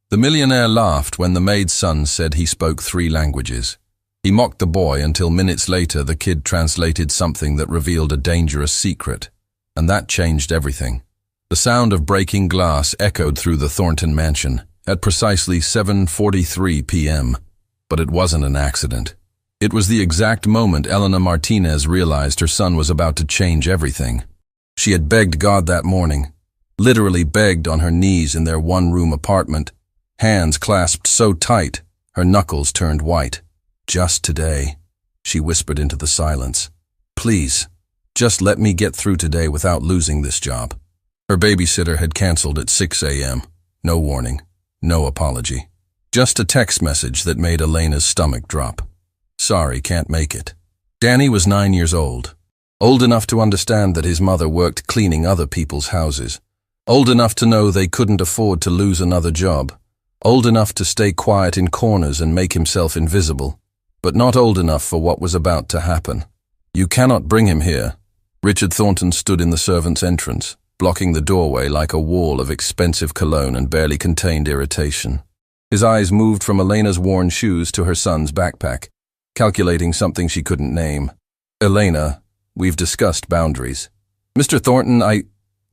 The millionaire laughed when the maid's son said he spoke 3 languages. He mocked the boy until minutes later the kid translated something that revealed a dangerous secret, and that changed everything. The sound of breaking glass echoed through the Thornton mansion at precisely 7:43 p.m., but it wasn't an accident. It was the exact moment Elena Martinez realized her son was about to change everything. She had begged God that morning, literally begged on her knees in their one-room apartment, hands clasped so tight her knuckles turned white. "Just today," she whispered into the silence. "Please, just let me get through today without losing this job." Her babysitter had canceled at 6 a.m. No warning, no apology. Just a text message that made Elena's stomach drop. "Sorry, can't make it." Danny was 9 years old enough to understand that his mother worked cleaning other people's houses, old enough to know they couldn't afford to lose another job, old enough to stay quiet in corners and make himself invisible, but not old enough for what was about to happen. "You cannot bring him here." Richard Thornton stood in the servants' entrance, blocking the doorway like a wall of expensive cologne and barely contained irritation. His eyes moved from Elena's worn shoes to her son's backpack, calculating something she couldn't name. "Elena, we've discussed boundaries." "Mr. Thornton,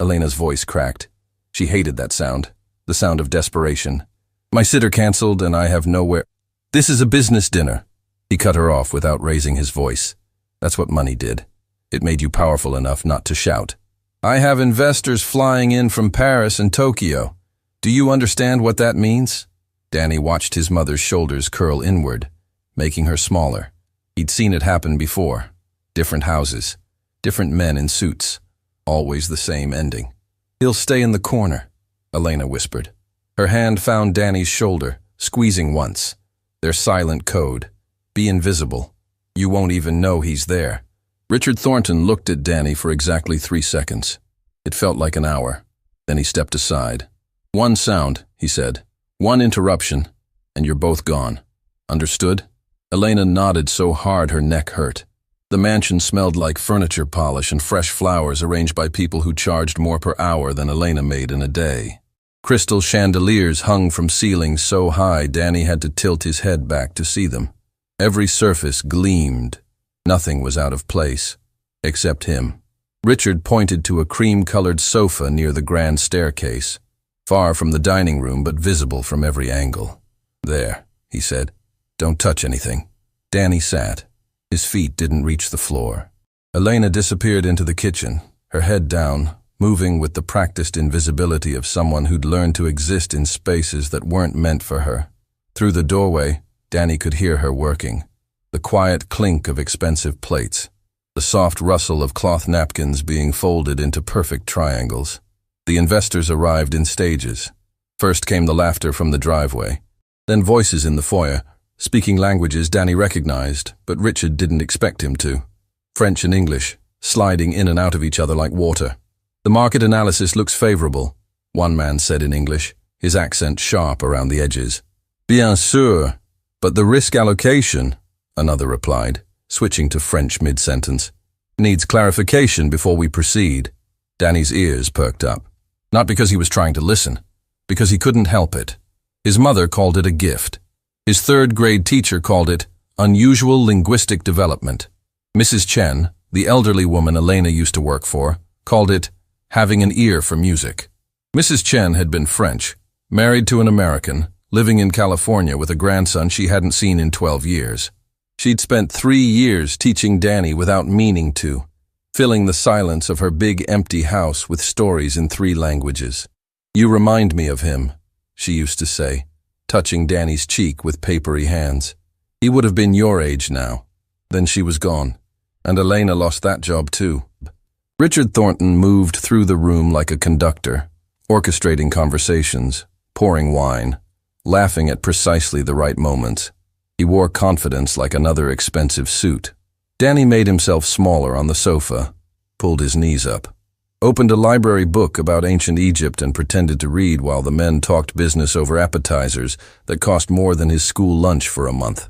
Elena's voice cracked. She hated that sound, the sound of desperation. "My sitter canceled and I have nowhere." "This is a business dinner." He cut her off without raising his voice. That's what money did. It made you powerful enough not to shout. "I have investors flying in from Paris and Tokyo. Do you understand what that means?" Danny watched his mother's shoulders curl inward, making her smaller. He'd seen it happen before. Different houses, different men in suits, always the same ending. "He'll stay in the corner," Elena whispered. Her hand found Danny's shoulder, squeezing once. Their silent code. Be invisible. You won't even know he's there. Richard Thornton looked at Danny for exactly 3 seconds. It felt like an hour. Then he stepped aside. "One sound," he said. "One interruption, and you're both gone. Understood?" Elena nodded so hard her neck hurt. The mansion smelled like furniture polish and fresh flowers arranged by people who charged more per hour than Elena made in a day. Crystal chandeliers hung from ceilings so high Danny had to tilt his head back to see them. Every surface gleamed. Nothing was out of place, except him. Richard pointed to a cream-colored sofa near the grand staircase, far from the dining room but visible from every angle. "There," he said. "Don't touch anything." Danny sat. His feet didn't reach the floor. Elena disappeared into the kitchen, her head down, moving with the practiced invisibility of someone who'd learned to exist in spaces that weren't meant for her. Through the doorway, Danny could hear her working. The quiet clink of expensive plates, the soft rustle of cloth napkins being folded into perfect triangles. The investors arrived in stages. First came the laughter from the driveway, then voices in the foyer, speaking languages Danny recognized, but Richard didn't expect him to. French and English, sliding in and out of each other like water. "The market analysis looks favorable," one man said in English, his accent sharp around the edges. "Bien sûr, but the risk allocation," another replied, switching to French mid-sentence, "needs clarification before we proceed." Danny's ears perked up. Not because he was trying to listen, because he couldn't help it. His mother called it a gift. His third-grade teacher called it unusual linguistic development. Mrs. Chen, the elderly woman Elena used to work for, called it having an ear for music. Mrs. Chen had been French, married to an American, living in California with a grandson she hadn't seen in 12 years. She'd spent 3 years teaching Danny without meaning to, filling the silence of her big empty house with stories in 3 languages. "You remind me of him," she used to say, touching Danny's cheek with papery hands. "He would have been your age now." Then she was gone, and Elena lost that job too. Richard Thornton moved through the room like a conductor, orchestrating conversations, pouring wine, laughing at precisely the right moments. He wore confidence like another expensive suit. Danny made himself smaller on the sofa, pulled his knees up, opened a library book about ancient Egypt and pretended to read while the men talked business over appetizers that cost more than his school lunch for a month.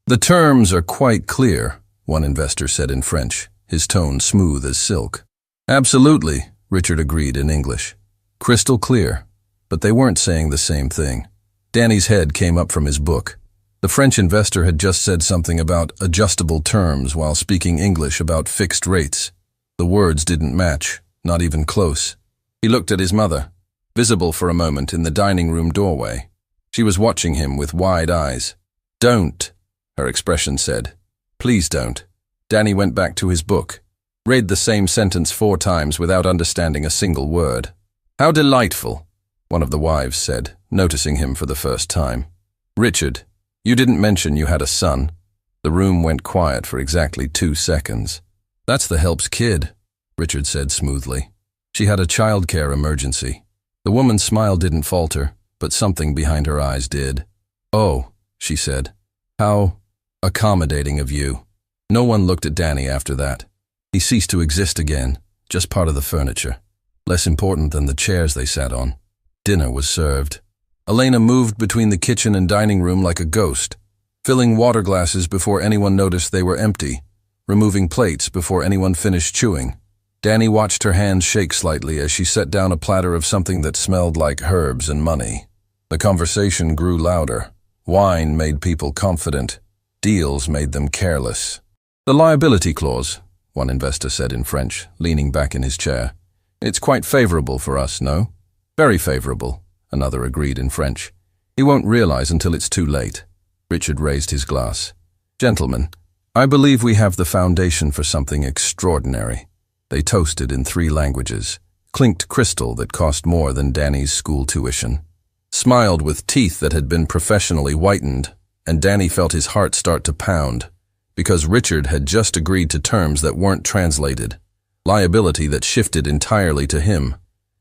"The terms are quite clear," one investor said in French, his tone smooth as silk. "Absolutely," Richard agreed in English. Crystal clear, but they weren't saying the same thing. Danny's head came up from his book. The French investor had just said something about adjustable terms while speaking English about fixed rates. The words didn't match, not even close. He looked at his mother, visible for a moment in the dining room doorway. She was watching him with wide eyes. "Don't," her expression said. "Please don't." Danny went back to his book, read the same sentence 4 times without understanding a single word. "How delightful," one of the wives said, noticing him for the first time. "Richard, you didn't mention you had a son." The room went quiet for exactly 2 seconds. "That's the help's kid," Richard said smoothly. "She had a childcare emergency." The woman's smile didn't falter, but something behind her eyes did. "Oh," she said. "How accommodating of you." No one looked at Danny after that. He ceased to exist again, just part of the furniture, less important than the chairs they sat on. Dinner was served. Elena moved between the kitchen and dining room like a ghost, filling water glasses before anyone noticed they were empty, removing plates before anyone finished chewing. Danny watched her hands shake slightly as she set down a platter of something that smelled like herbs and money. The conversation grew louder. Wine made people confident. Deals made them careless. "The liability clause," one investor said in French, leaning back in his chair. "It's quite favorable for us, no?" "Very favorable," another agreed in French. "He won't realize until it's too late." Richard raised his glass. "Gentlemen, I believe we have the foundation for something extraordinary." They toasted in 3 languages, clinked crystal that cost more than Danny's school tuition, smiled with teeth that had been professionally whitened, and Danny felt his heart start to pound, because Richard had just agreed to terms that weren't translated, liability that shifted entirely to him,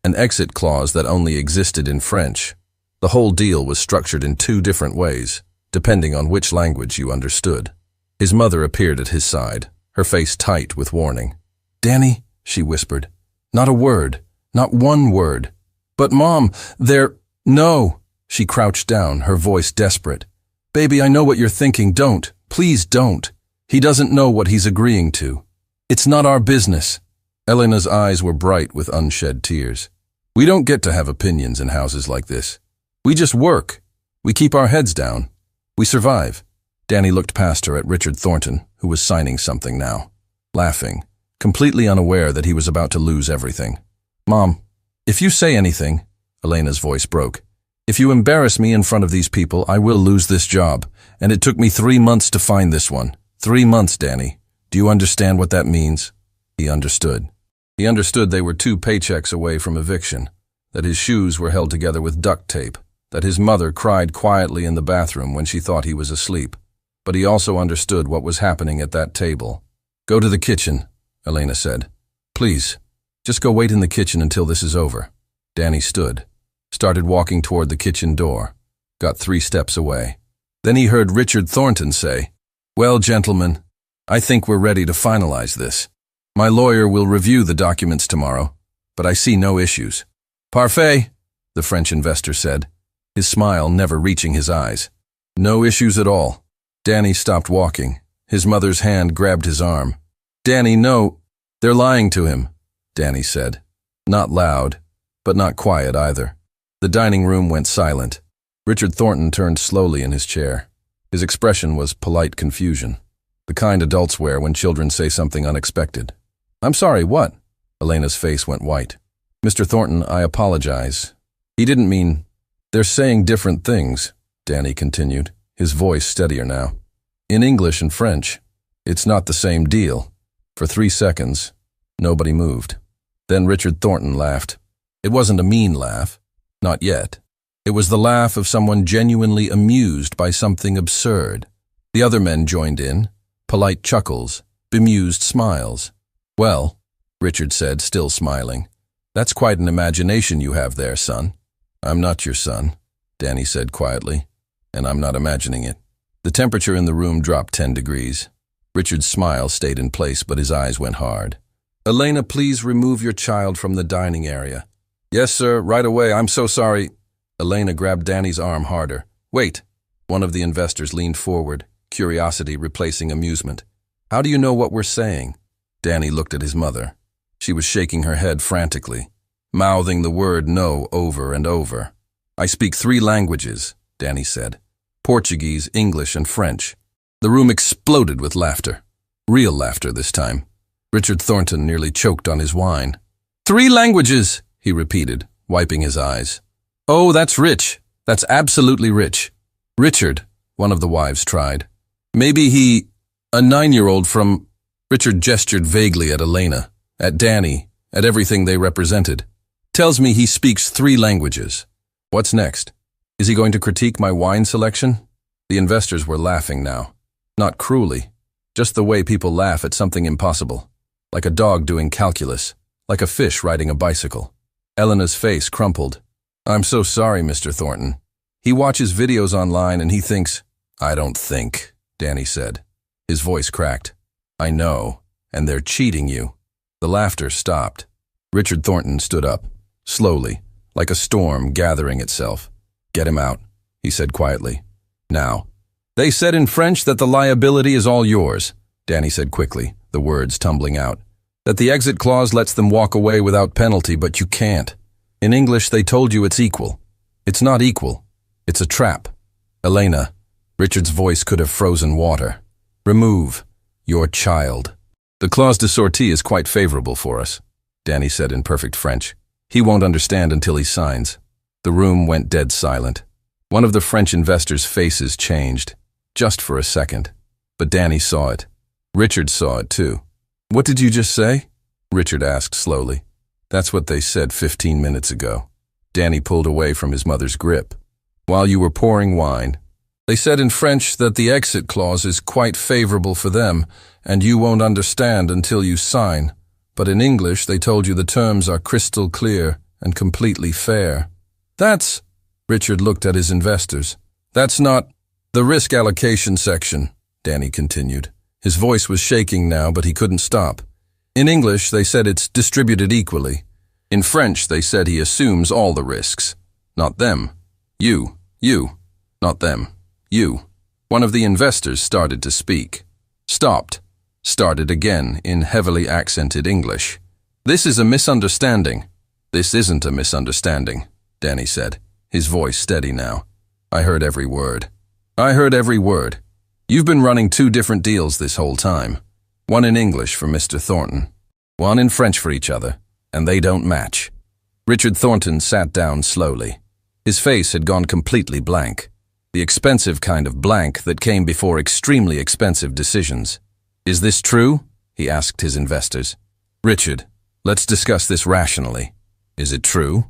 an exit clause that only existed in French. The whole deal was structured in 2 different ways, depending on which language you understood. His mother appeared at his side, her face tight with warning. "Danny," she whispered, "not a word, not one word." "But Mom, No." She crouched down, her voice desperate. "Baby, I know what you're thinking. Don't. Please don't. He doesn't know what he's agreeing to. It's not our business." Elena's eyes were bright with unshed tears. "We don't get to have opinions in houses like this. We just work. We keep our heads down. We survive." Danny looked past her at Richard Thornton, who was signing something now, laughing, completely unaware that he was about to lose everything. "Mom, if you say anything," Elena's voice broke, "if you embarrass me in front of these people, I will lose this job, and it took me 3 months to find this one. 3 months, Danny. Do you understand what that means?" He understood. He understood they were 2 paychecks away from eviction, that his shoes were held together with duct tape, that his mother cried quietly in the bathroom when she thought he was asleep. But he also understood what was happening at that table. "Go to the kitchen," Elena said. "Please, just go wait in the kitchen until this is over." Danny stood, started walking toward the kitchen door, got 3 steps away. Then he heard Richard Thornton say, "Well, gentlemen, I think we're ready to finalize this. My lawyer will review the documents tomorrow, but I see no issues." "Parfait," the French investor said, his smile never reaching his eyes. "No issues at all." Danny stopped walking. His mother's hand grabbed his arm. "Danny, no. They're lying to him," Danny said. Not loud, but not quiet either. The dining room went silent. Richard Thornton turned slowly in his chair. His expression was polite confusion, the kind adults wear when children say something unexpected. "I'm sorry, what?" Elena's face went white. "Mr. Thornton, I apologize. He didn't mean—" "They're saying different things," Danny continued, his voice steadier now. "In English and French, it's not the same deal." For 3 seconds, nobody moved. Then Richard Thornton laughed. It wasn't a mean laugh. Not yet. It was the laugh of someone genuinely amused by something absurd. The other men joined in, polite chuckles, bemused smiles. "Well," Richard said, still smiling, "that's quite an imagination you have there, son." "I'm not your son," Danny said quietly, "and I'm not imagining it." The temperature in the room dropped 10 degrees. Richard's smile stayed in place, but his eyes went hard. "Elena, please remove your child from the dining area." "Yes, sir, right away. I'm so sorry." Elena grabbed Danny's arm harder. "Wait." One of the investors leaned forward, curiosity replacing amusement. "How do you know what we're saying?" Danny looked at his mother. She was shaking her head frantically, mouthing the word no over and over. "I speak 3 languages," Danny said. Portuguese, English, and French. The room exploded with laughter. Real laughter this time. Richard Thornton nearly choked on his wine. 3 languages, he repeated, wiping his eyes. Oh, that's rich. That's absolutely rich. Richard, one of the wives tried. Maybe a 9-year-old from... Richard gestured vaguely at Elena, at Danny, at everything they represented. Tells me he speaks 3 languages. What's next? Is he going to critique my wine selection? The investors were laughing now. Not cruelly, just the way people laugh at something impossible. Like a dog doing calculus, like a fish riding a bicycle. Elena's face crumpled. I'm so sorry, Mr. Thornton. He watches videos online and he thinks... I don't think, Danny said. His voice cracked. I know, and they're cheating you. The laughter stopped. Richard Thornton stood up, slowly, like a storm gathering itself. Get him out, he said quietly. Now. They said in French that the liability is all yours, Danny said quickly, the words tumbling out. That the exit clause lets them walk away without penalty, but you can't. In English, they told you it's equal. It's not equal. It's a trap. Elena, Richard's voice could have frozen water. Remove your child. The clause de sortie is quite favorable for us, Danny said in perfect French. He won't understand until he signs. The room went dead silent. One of the French investors' faces changed, just for a second. But Danny saw it. Richard saw it too. What did you just say? Richard asked slowly. That's what they said 15 minutes ago. Danny pulled away from his mother's grip. While you were pouring wine, they said in French that the exit clause is quite favorable for them, and you won't understand until you sign. But in English, they told you the terms are crystal clear and completely fair. That's... Richard looked at his investors. That's not... The risk allocation section, Danny continued. His voice was shaking now, but he couldn't stop. In English, they said it's distributed equally. In French, they said he assumes all the risks. Not them. You. Not them. You. One of the investors started to speak. Stopped. Started again in heavily accented English. This is a misunderstanding. This isn't a misunderstanding, Danny said, his voice steady now. I heard every word. I heard every word. You've been running 2 different deals this whole time. One in English for Mr. Thornton. One in French for each other, and they don't match. Richard Thornton sat down slowly. His face had gone completely blank. The expensive kind of blank that came before extremely expensive decisions. Is this true? He asked his investors. Richard, let's discuss this rationally. Is it true?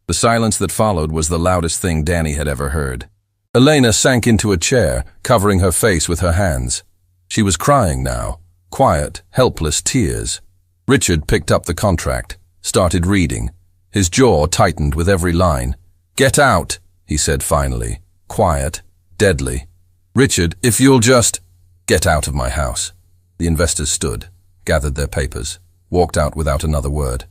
The silence that followed was the loudest thing Danny had ever heard. Elena sank into a chair, covering her face with her hands. She was crying now, quiet, helpless tears. Richard picked up the contract, started reading. His jaw tightened with every line. Get out, he said finally, quiet, deadly. Richard, if you'll just... Get out of my house. The investors stood, gathered their papers, walked out without another word.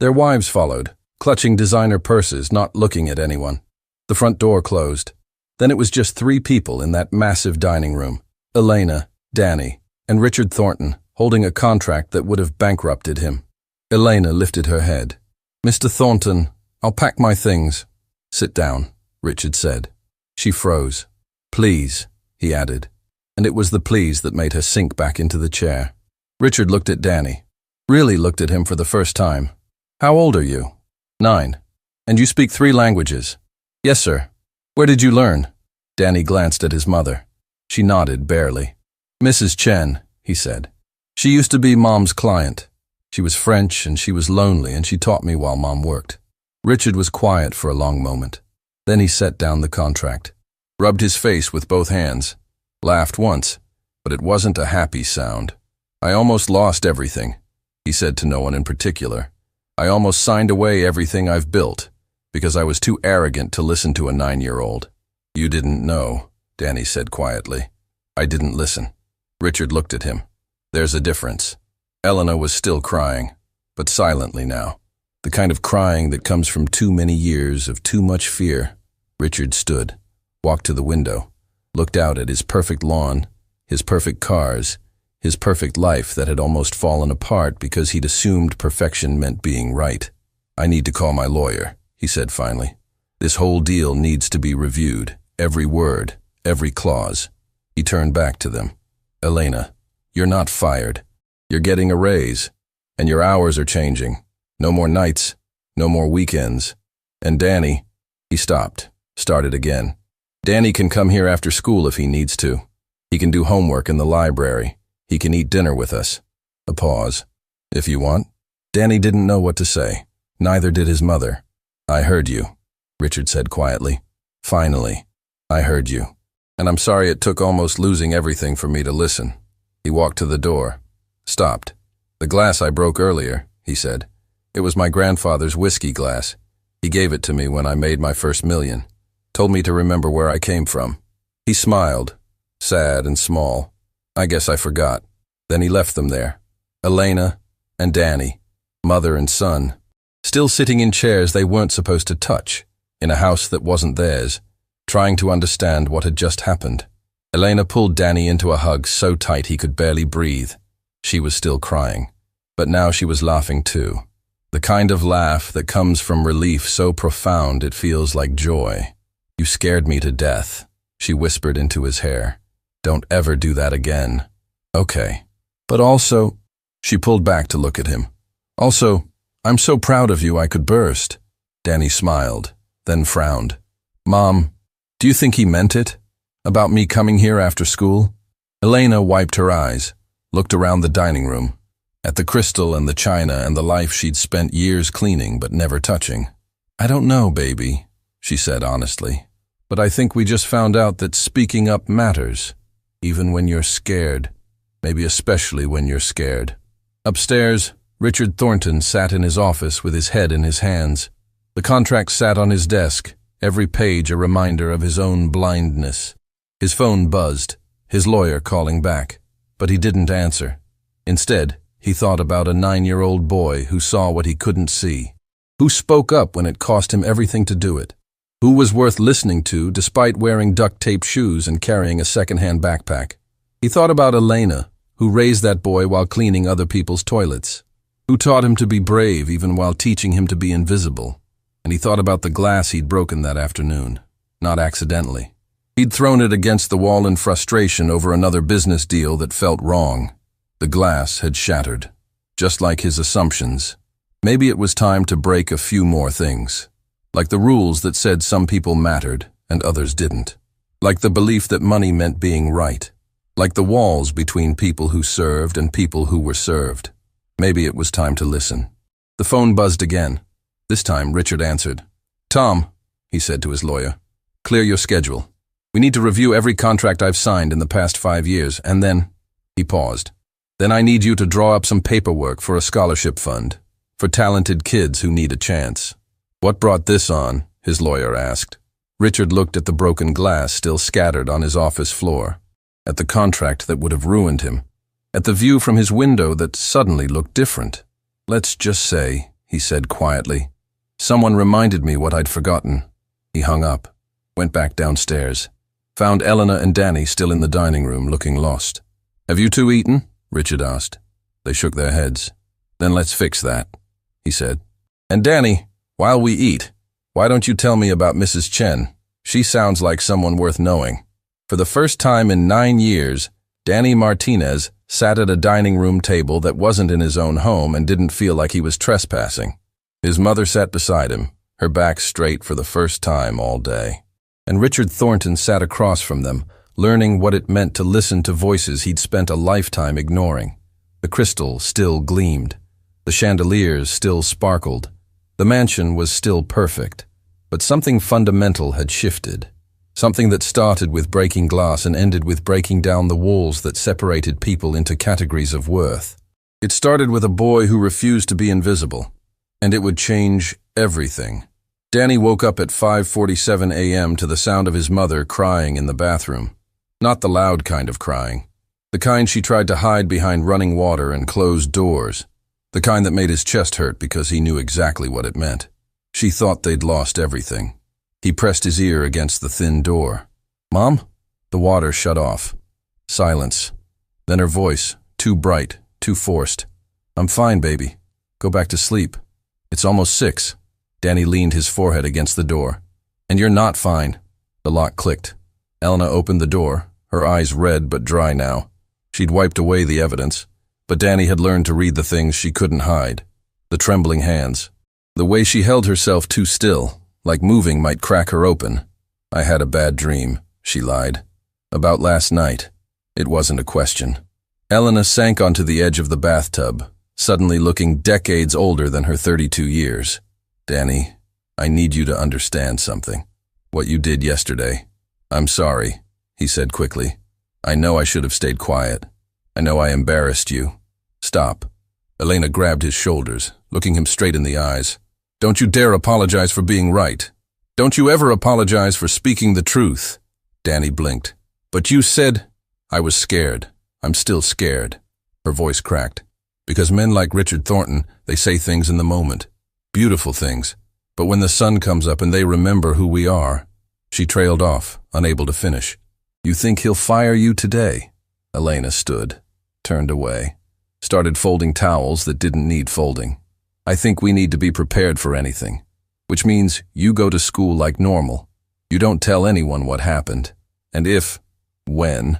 Their wives followed, clutching designer purses, not looking at anyone. The front door closed. Then it was just 3 people in that massive dining room. Elena, Danny, and Richard Thornton, holding a contract that would have bankrupted him. Elena lifted her head. Mr. Thornton, I'll pack my things. Sit down, Richard said. She froze. Please, he added. And it was the please that made her sink back into the chair. Richard looked at Danny. Really looked at him for the first time. How old are you? 9. And you speak 3 languages? Yes, sir. Where did you learn? Danny glanced at his mother. She nodded barely. Mrs. Chen, he said. She used to be Mom's client. She was French and she was lonely and she taught me while Mom worked. Richard was quiet for a long moment. Then he set down the contract, rubbed his face with both hands, laughed once, but it wasn't a happy sound. I almost lost everything, he said to no one in particular. I almost signed away everything I've built, because I was too arrogant to listen to a 9-year-old. You didn't know, Danny said quietly. I didn't listen. Richard looked at him. There's a difference. Elena was still crying, but silently now. The kind of crying that comes from too many years of too much fear. Richard stood, walked to the window, looked out at his perfect lawn, his perfect cars, his perfect life that had almost fallen apart because he'd assumed perfection meant being right. I need to call my lawyer, he said finally. This whole deal needs to be reviewed, every word, every clause. He turned back to them. Elena, you're not fired. You're getting a raise, and your hours are changing. No more nights, no more weekends. And Danny, he stopped, started again. Danny can come here after school if he needs to. He can do homework in the library. He can eat dinner with us. A pause. If you want. Danny didn't know what to say. Neither did his mother. I heard you, Richard said quietly. Finally, I heard you. And I'm sorry it took almost losing everything for me to listen. He walked to the door. Stopped. The glass I broke earlier, he said. It was my grandfather's whiskey glass. He gave it to me when I made my first million. Told me to remember where I came from. He smiled, sad and small. I guess I forgot. Then he left them there. Elena and Danny, mother and son, still sitting in chairs they weren't supposed to touch, in a house that wasn't theirs, trying to understand what had just happened. Elena pulled Danny into a hug so tight he could barely breathe. She was still crying, but now she was laughing too. The kind of laugh that comes from relief so profound it feels like joy. You scared me to death, she whispered into his hair. Don't ever do that again. Okay. But also, she pulled back to look at him. Also, I'm so proud of you I could burst. Danny smiled, then frowned. Mom, do you think he meant it? About me coming here after school? Elena wiped her eyes, looked around the dining room, at the crystal and the china and the life she'd spent years cleaning but never touching. I don't know, baby, she said honestly, but I think we just found out that speaking up matters, even when you're scared, maybe especially when you're scared. Upstairs, Richard Thornton sat in his office with his head in his hands. The contract sat on his desk, every page a reminder of his own blindness. His phone buzzed, his lawyer calling back, but he didn't answer. Instead, he thought about a 9-year-old boy who saw what he couldn't see, who spoke up when it cost him everything to do it, who was worth listening to despite wearing duct-tape shoes and carrying a second-hand backpack. He thought about Elena, who raised that boy while cleaning other people's toilets, who taught him to be brave even while teaching him to be invisible. And he thought about the glass he'd broken that afternoon, not accidentally. He'd thrown it against the wall in frustration over another business deal that felt wrong. The glass had shattered, just like his assumptions. Maybe it was time to break a few more things, like the rules that said some people mattered and others didn't, like the belief that money meant being right, like the walls between people who served and people who were served. Maybe it was time to listen. The phone buzzed again. This time, Richard answered. Tom, he said to his lawyer, clear your schedule. We need to review every contract I've signed in the past 5 years, and then, he paused. Then I need you to draw up some paperwork for a scholarship fund, for talented kids who need a chance. What brought this on? His lawyer asked. Richard looked at the broken glass still scattered on his office floor, at the contract that would have ruined him, at the view from his window that suddenly looked different. Let's just say, he said quietly, someone reminded me what I'd forgotten. He hung up, went back downstairs, found Elena and Danny still in the dining room looking lost. Have you two eaten? Richard asked. They shook their heads. Then let's fix that, he said. And Danny, while we eat, why don't you tell me about Mrs. Chen? She sounds like someone worth knowing. For the first time in 9 years, Danny Martinez sat at a dining room table that wasn't in his own home and didn't feel like he was trespassing. His mother sat beside him, her back straight for the first time all day. And Richard Thornton sat across from them, learning what it meant to listen to voices he'd spent a lifetime ignoring. The crystal still gleamed. The chandeliers still sparkled. The mansion was still perfect. But something fundamental had shifted. Something that started with breaking glass and ended with breaking down the walls that separated people into categories of worth. It started with a boy who refused to be invisible. And it would change everything. Danny woke up at 5:47 a.m. to the sound of his mother crying in the bathroom. Not the loud kind of crying. The kind she tried to hide behind running water and closed doors. The kind that made his chest hurt because he knew exactly what it meant. She thought they'd lost everything. He pressed his ear against the thin door. Mom? The water shut off. Silence. Then her voice, too bright, too forced. I'm fine, baby. Go back to sleep. It's almost 6. Danny leaned his forehead against the door. And you're not fine. The lock clicked. Elena opened the door, her eyes red but dry now. She'd wiped away the evidence, but Danny had learned to read the things she couldn't hide. The trembling hands. The way she held herself too still, like moving might crack her open. I had a bad dream, she lied. About last night. It wasn't a question. Elena sank onto the edge of the bathtub, suddenly looking decades older than her 32 years. Danny, I need you to understand something. What you did yesterday. I'm sorry, he said quickly. I know I should have stayed quiet. I know I embarrassed you. Stop. Elena grabbed his shoulders, looking him straight in the eyes. Don't you dare apologize for being right. Don't you ever apologize for speaking the truth. Danny blinked. But you said... I was scared. I'm still scared. Her voice cracked. Because men like Richard Thornton, they say things in the moment. Beautiful things. But when the sun comes up and they remember who we are... She trailed off, unable to finish. You think he'll fire you today? Elena stood, turned away, started folding towels that didn't need folding. I think we need to be prepared for anything, which means you go to school like normal. You don't tell anyone what happened. And when,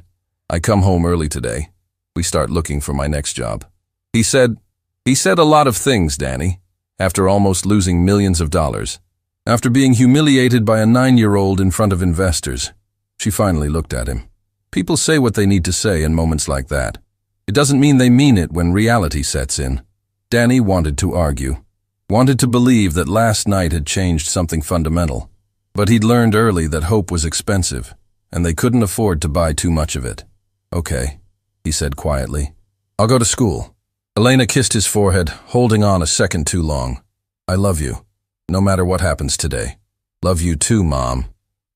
I come home early today, we start looking for my next job. He said a lot of things, Danny, after almost losing millions of dollars. After being humiliated by a 9-year-old in front of investors. She finally looked at him. People say what they need to say in moments like that. It doesn't mean they mean it when reality sets in. Danny wanted to argue. Wanted to believe that last night had changed something fundamental. But he'd learned early that hope was expensive, and they couldn't afford to buy too much of it. Okay, he said quietly. I'll go to school. Elena kissed his forehead, holding on a second too long. I love you. No matter what happens today. Love you too, Mom.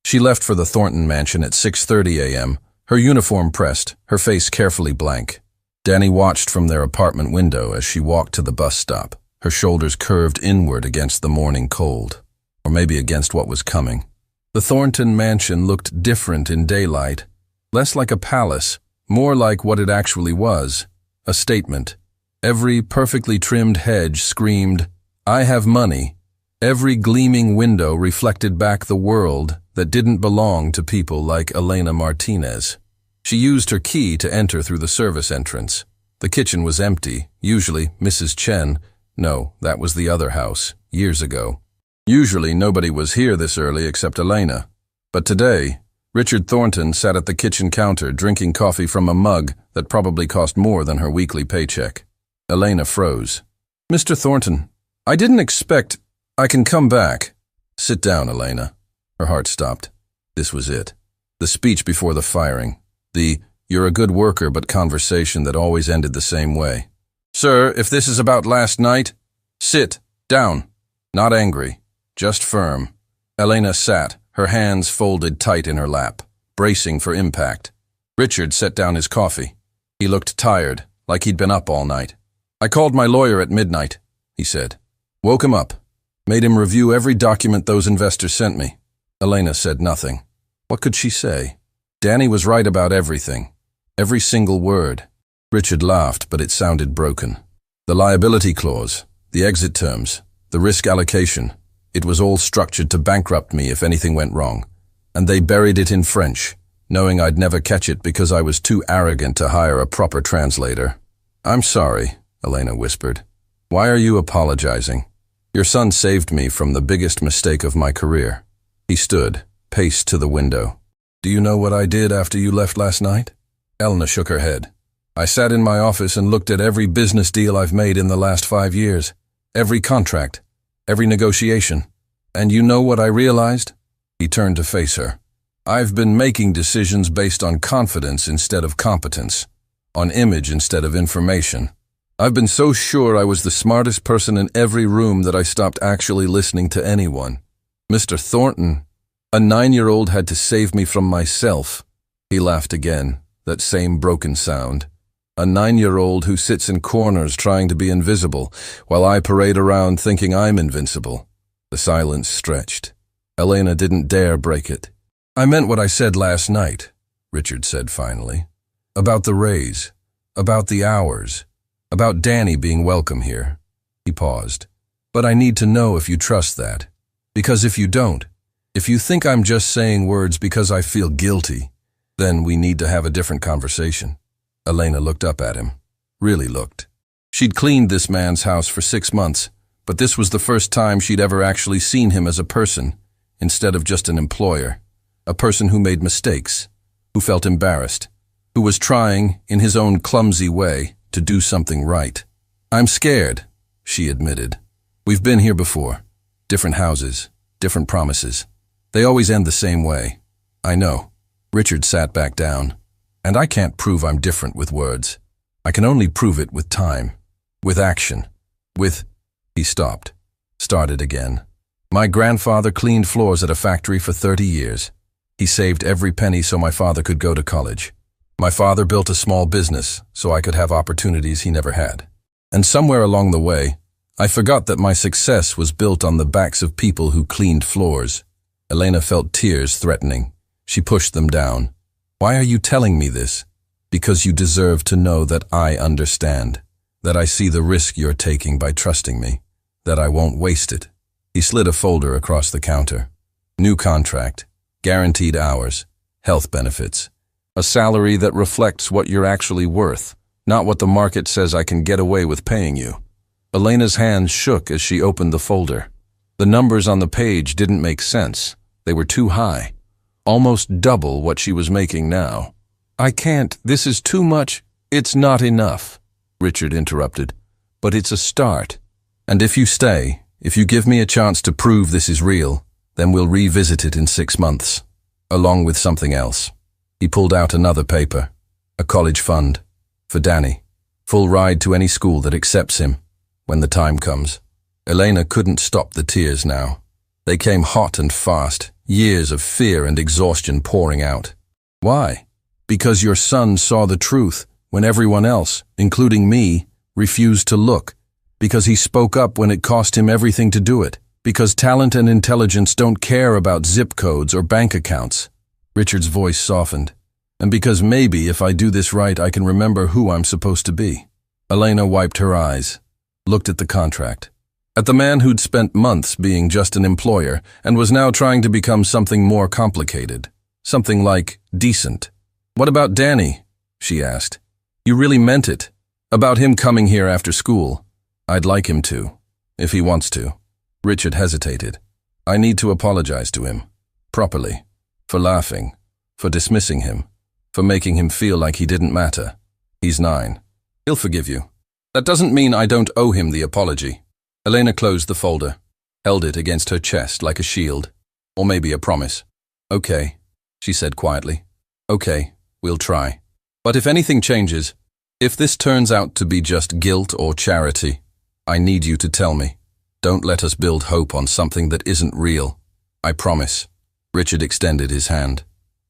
She left for the Thornton mansion at 6:30 a.m., her uniform pressed, her face carefully blank. Danny watched from their apartment window as she walked to the bus stop, her shoulders curved inward against the morning cold, or maybe against what was coming. The Thornton mansion looked different in daylight, less like a palace, more like what it actually was, a statement. Every perfectly trimmed hedge screamed, I have money. Every gleaming window reflected back the world that didn't belong to people like Elena Martinez. She used her key to enter through the service entrance. The kitchen was empty, usually Mrs. Chen. No, that was the other house, years ago. Usually nobody was here this early except Elena. But today, Richard Thornton sat at the kitchen counter drinking coffee from a mug that probably cost more than her weekly paycheck. Elena froze. Mr. Thornton, I didn't expect... I can come back. Sit down, Elena. Her heart stopped. This was it. The speech before the firing. The, you're a good worker, but conversation that always ended the same way. Sir, if this is about last night, sit down. Not angry, just firm. Elena sat, her hands folded tight in her lap, bracing for impact. Richard set down his coffee. He looked tired, like he'd been up all night. I called my lawyer at midnight, he said. Woke him up. Made him review every document those investors sent me. Elena said nothing. What could she say? Danny was right about everything. Every single word. Richard laughed, but it sounded broken. The liability clause, the exit terms, the risk allocation, it was all structured to bankrupt me if anything went wrong. And they buried it in French, knowing I'd never catch it because I was too arrogant to hire a proper translator. I'm sorry, Elena whispered. Why are you apologizing? Your son saved me from the biggest mistake of my career. He stood, paced to the window. Do you know what I did after you left last night? Elena shook her head. I sat in my office and looked at every business deal I've made in the last 5 years. Every contract. Every negotiation. And you know what I realized? He turned to face her. I've been making decisions based on confidence instead of competence. On image instead of information. I've been so sure I was the smartest person in every room that I stopped actually listening to anyone. Mr. Thornton, a 9-year-old had to save me from myself. He laughed again, that same broken sound. A 9-year-old who sits in corners trying to be invisible, while I parade around thinking I'm invincible. The silence stretched. Elena didn't dare break it. I meant what I said last night, Richard said finally. About the raise. About the hours. About Danny being welcome here. He paused. But I need to know if you trust that. Because if you don't, If you think I'm just saying words because I feel guilty, then we need to have a different conversation. Elena looked up at him. Really looked. She'd cleaned this man's house for 6 months, but this was the first time she'd ever actually seen him as a person, instead of just an employer. A person who made mistakes, who felt embarrassed, who was trying, in his own clumsy way, to do something right. I'm scared, she admitted. We've been here before. Different houses, different promises. They always end the same way. I know. Richard sat back down. And I can't prove I'm different with words. I can only prove it with time, with action, with... He stopped, started again. My grandfather cleaned floors at a factory for 30 years. He saved every penny so my father could go to college. My father built a small business so I could have opportunities he never had. And somewhere along the way, I forgot that my success was built on the backs of people who cleaned floors. Elena felt tears threatening. She pushed them down. Why are you telling me this? Because you deserve to know that I understand, that I see the risk you're taking by trusting me, that I won't waste it. He slid a folder across the counter. New contract, guaranteed hours, health benefits, a salary that reflects what you're actually worth, not what the market says I can get away with paying you. Elena's hands shook as she opened the folder. The numbers on the page didn't make sense. They were too high. Almost double what she was making now. I can't, this is too much. It's not enough, Richard interrupted. But it's a start. And if you stay, if you give me a chance to prove this is real, then we'll revisit it in 6 months, along with something else. He pulled out another paper, a college fund, for Danny, full ride to any school that accepts him, when the time comes. Elena couldn't stop the tears now. They came hot and fast, years of fear and exhaustion pouring out. Why? Because your son saw the truth when everyone else, including me, refused to look. Because he spoke up when it cost him everything to do it. Because talent and intelligence don't care about zip codes or bank accounts. Richard's voice softened. And because maybe if I do this right, I can remember who I'm supposed to be. Elena wiped her eyes, looked at the contract. At the man who'd spent months being just an employer and was now trying to become something more complicated. Something like decent. What about Danny? She asked. You really meant it. About him coming here after school. I'd like him to, if he wants to. Richard hesitated. I need to apologize to him. Properly. For laughing. For dismissing him. For making him feel like he didn't matter. He's 9. He'll forgive you. That doesn't mean I don't owe him the apology. Elena closed the folder, held it against her chest like a shield, or maybe a promise. Okay, she said quietly. Okay, we'll try. But if anything changes, if this turns out to be just guilt or charity, I need you to tell me. Don't let us build hope on something that isn't real. I promise. Richard extended his hand.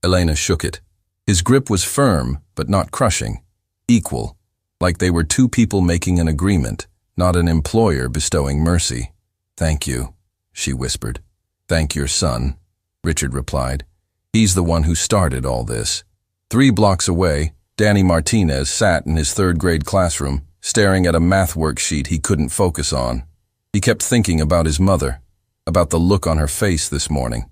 Elena shook it. His grip was firm, but not crushing. Equal, like they were two people making an agreement. Not an employer bestowing mercy. Thank you, she whispered. Thank your son, Richard replied. He's the one who started all this. 3 blocks away, Danny Martinez sat in his 3rd grade classroom, staring at a math worksheet he couldn't focus on. He kept thinking about his mother, about the look on her face this morning,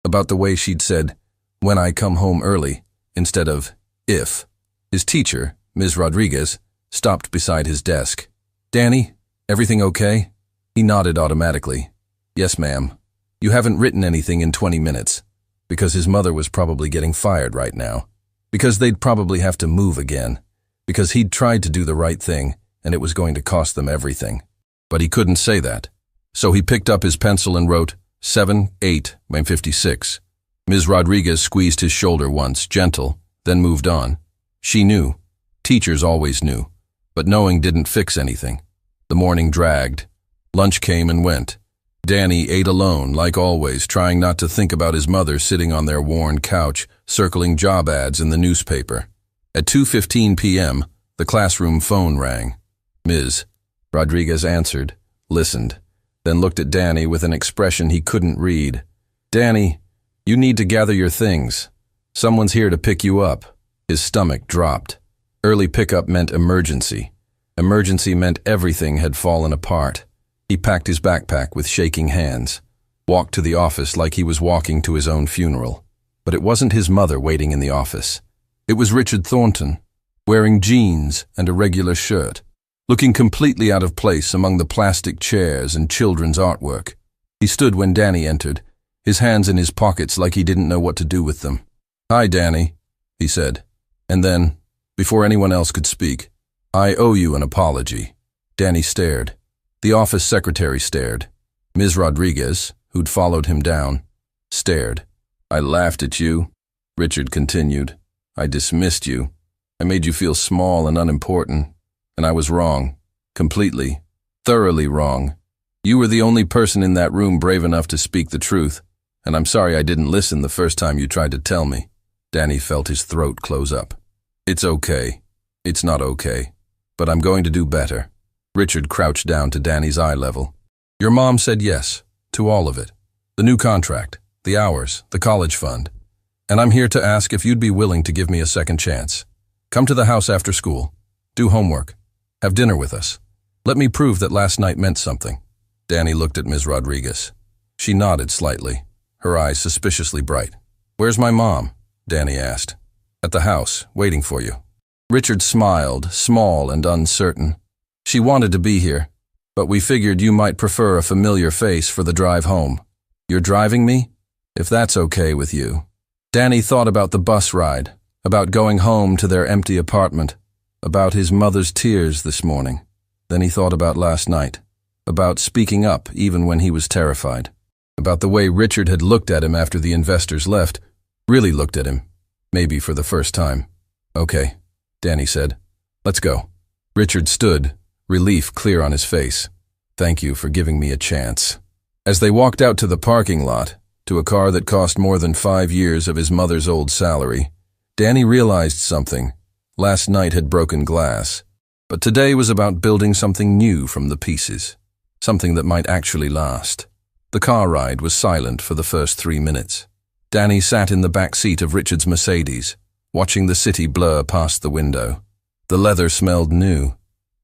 about the way she'd said, when I come home early, instead of if. His teacher, Ms. Rodriguez, stopped beside his desk. Danny, everything okay? He nodded automatically. Yes, ma'am. You haven't written anything in 20 minutes. Because his mother was probably getting fired right now. Because they'd probably have to move again. Because he'd tried to do the right thing, and it was going to cost them everything. But he couldn't say that. So he picked up his pencil and wrote 7/8/56. Ms. Rodriguez squeezed his shoulder once, gentle, then moved on. She knew. Teachers always knew. But knowing didn't fix anything. The morning dragged. Lunch came and went. Danny ate alone, like always, trying not to think about his mother sitting on their worn couch, circling job ads in the newspaper. At 2:15 p.m., the classroom phone rang. Ms. Rodriguez answered, listened, then looked at Danny with an expression he couldn't read. Danny, you need to gather your things. Someone's here to pick you up. His stomach dropped. Early pickup meant emergency. Emergency meant everything had fallen apart. He packed his backpack with shaking hands. walked to the office like he was walking to his own funeral. But it wasn't his mother waiting in the office. It was Richard Thornton, wearing jeans and a regular shirt, looking completely out of place among the plastic chairs and children's artwork. He stood when Danny entered, his hands in his pockets like he didn't know what to do with them. "Hi, Danny," he said. And then, before anyone else could speak, "I owe you an apology." Danny stared. The office secretary stared. Ms. Rodriguez, who'd followed him down, stared. "I laughed at you," Richard continued. "I dismissed you. I made you feel small and unimportant. And I was wrong. Completely. Thoroughly wrong. You were the only person in that room brave enough to speak the truth. And I'm sorry I didn't listen the first time you tried to tell me." Danny felt his throat close up. "It's okay. It's not okay. But I'm going to do better." Richard crouched down to Danny's eye level. "Your mom said yes, to all of it. The new contract, the hours, the college fund. And I'm here to ask if you'd be willing to give me a second chance. Come to the house after school. Do homework. Have dinner with us. Let me prove that last night meant something." Danny looked at Ms. Rodriguez. She nodded slightly, her eyes suspiciously bright. "Where's my mom?" Danny asked. "At the house, waiting for you." Richard smiled, small and uncertain. "She wanted to be here, but we figured you might prefer a familiar face for the drive home. You're driving me? If that's okay with you." Danny thought about the bus ride, about going home to their empty apartment, about his mother's tears this morning. Then he thought about last night, about speaking up even when he was terrified, about the way Richard had looked at him after the investors left, really looked at him, maybe for the first time. "Okay," Danny said. "Let's go." Richard stood, relief clear on his face. "Thank you for giving me a chance." As they walked out to the parking lot, to a car that cost more than 5 years of his mother's old salary, Danny realized something. Last night had broken glass, but today was about building something new from the pieces, something that might actually last. The car ride was silent for the first 3 minutes. Danny sat in the back seat of Richard's Mercedes, watching the city blur past the window. The leather smelled new.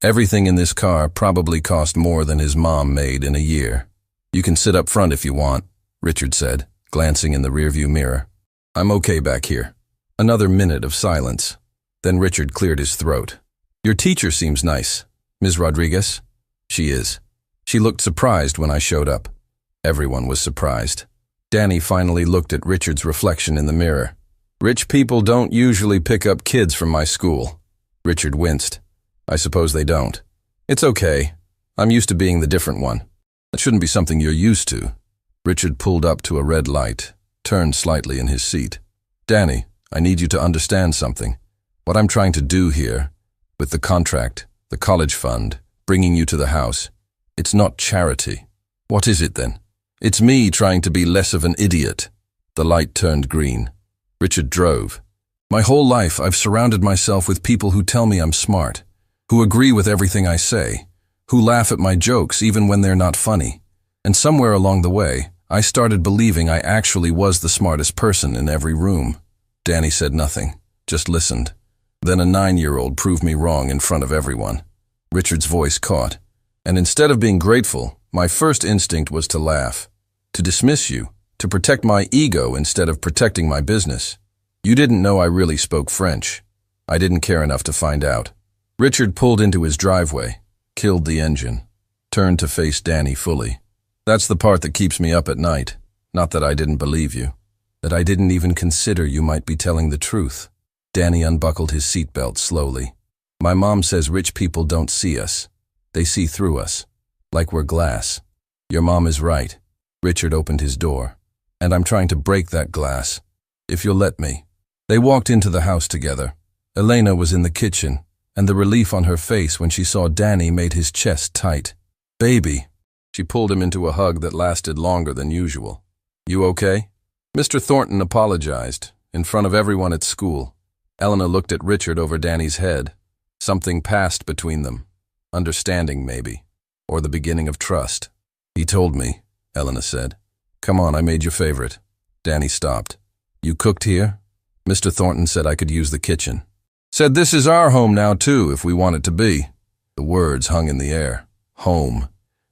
Everything in this car probably cost more than his mom made in a year. "You can sit up front if you want," Richard said, glancing in the rearview mirror. "I'm okay back here." Another minute of silence. Then Richard cleared his throat. "Your teacher seems nice, Ms. Rodriguez." "She is. She looked surprised when I showed up." Everyone was surprised. Danny finally looked at Richard's reflection in the mirror. "Rich people don't usually pick up kids from my school." Richard winced. "I suppose they don't. It's okay. I'm used to being the different one. That shouldn't be something you're used to." Richard pulled up to a red light, turned slightly in his seat. "Danny, I need you to understand something. What I'm trying to do here, with the contract, the college fund, bringing you to the house, it's not charity." "What is it then?" "It's me trying to be less of an idiot." The light turned green. Richard drove. "My whole life I've surrounded myself with people who tell me I'm smart, who agree with everything I say, who laugh at my jokes even when they're not funny. And somewhere along the way, I started believing I actually was the smartest person in every room." Danny said nothing, just listened. Then a 9-year-old proved me wrong in front of everyone. Richard's voice caught. "And instead of being grateful, my first instinct was to laugh, to dismiss you, to protect my ego instead of protecting my business. You didn't know I really spoke French. I didn't care enough to find out." Richard pulled into his driveway, killed the engine, turned to face Danny fully. "That's the part that keeps me up at night. Not that I didn't believe you, that I didn't even consider you might be telling the truth." Danny unbuckled his seatbelt slowly. "My mom says rich people don't see us. They see through us, like we're glass. Your mom is right." Richard opened his door. "And I'm trying to break that glass, if you'll let me." They walked into the house together. Elena was in the kitchen, and the relief on her face when she saw Danny made his chest tight. "Baby." She pulled him into a hug that lasted longer than usual. "You okay?" Mr. Thornton apologized, in front of everyone at school. Elena looked at Richard over Danny's head. Something passed between them. Understanding, maybe. Or the beginning of trust. "He told me," Elena said. "Come on, I made your favorite." Danny stopped. "You cooked here?" Mr. Thornton said I could use the kitchen. "Said this is our home now, too, if we want it to be." The words hung in the air. Home.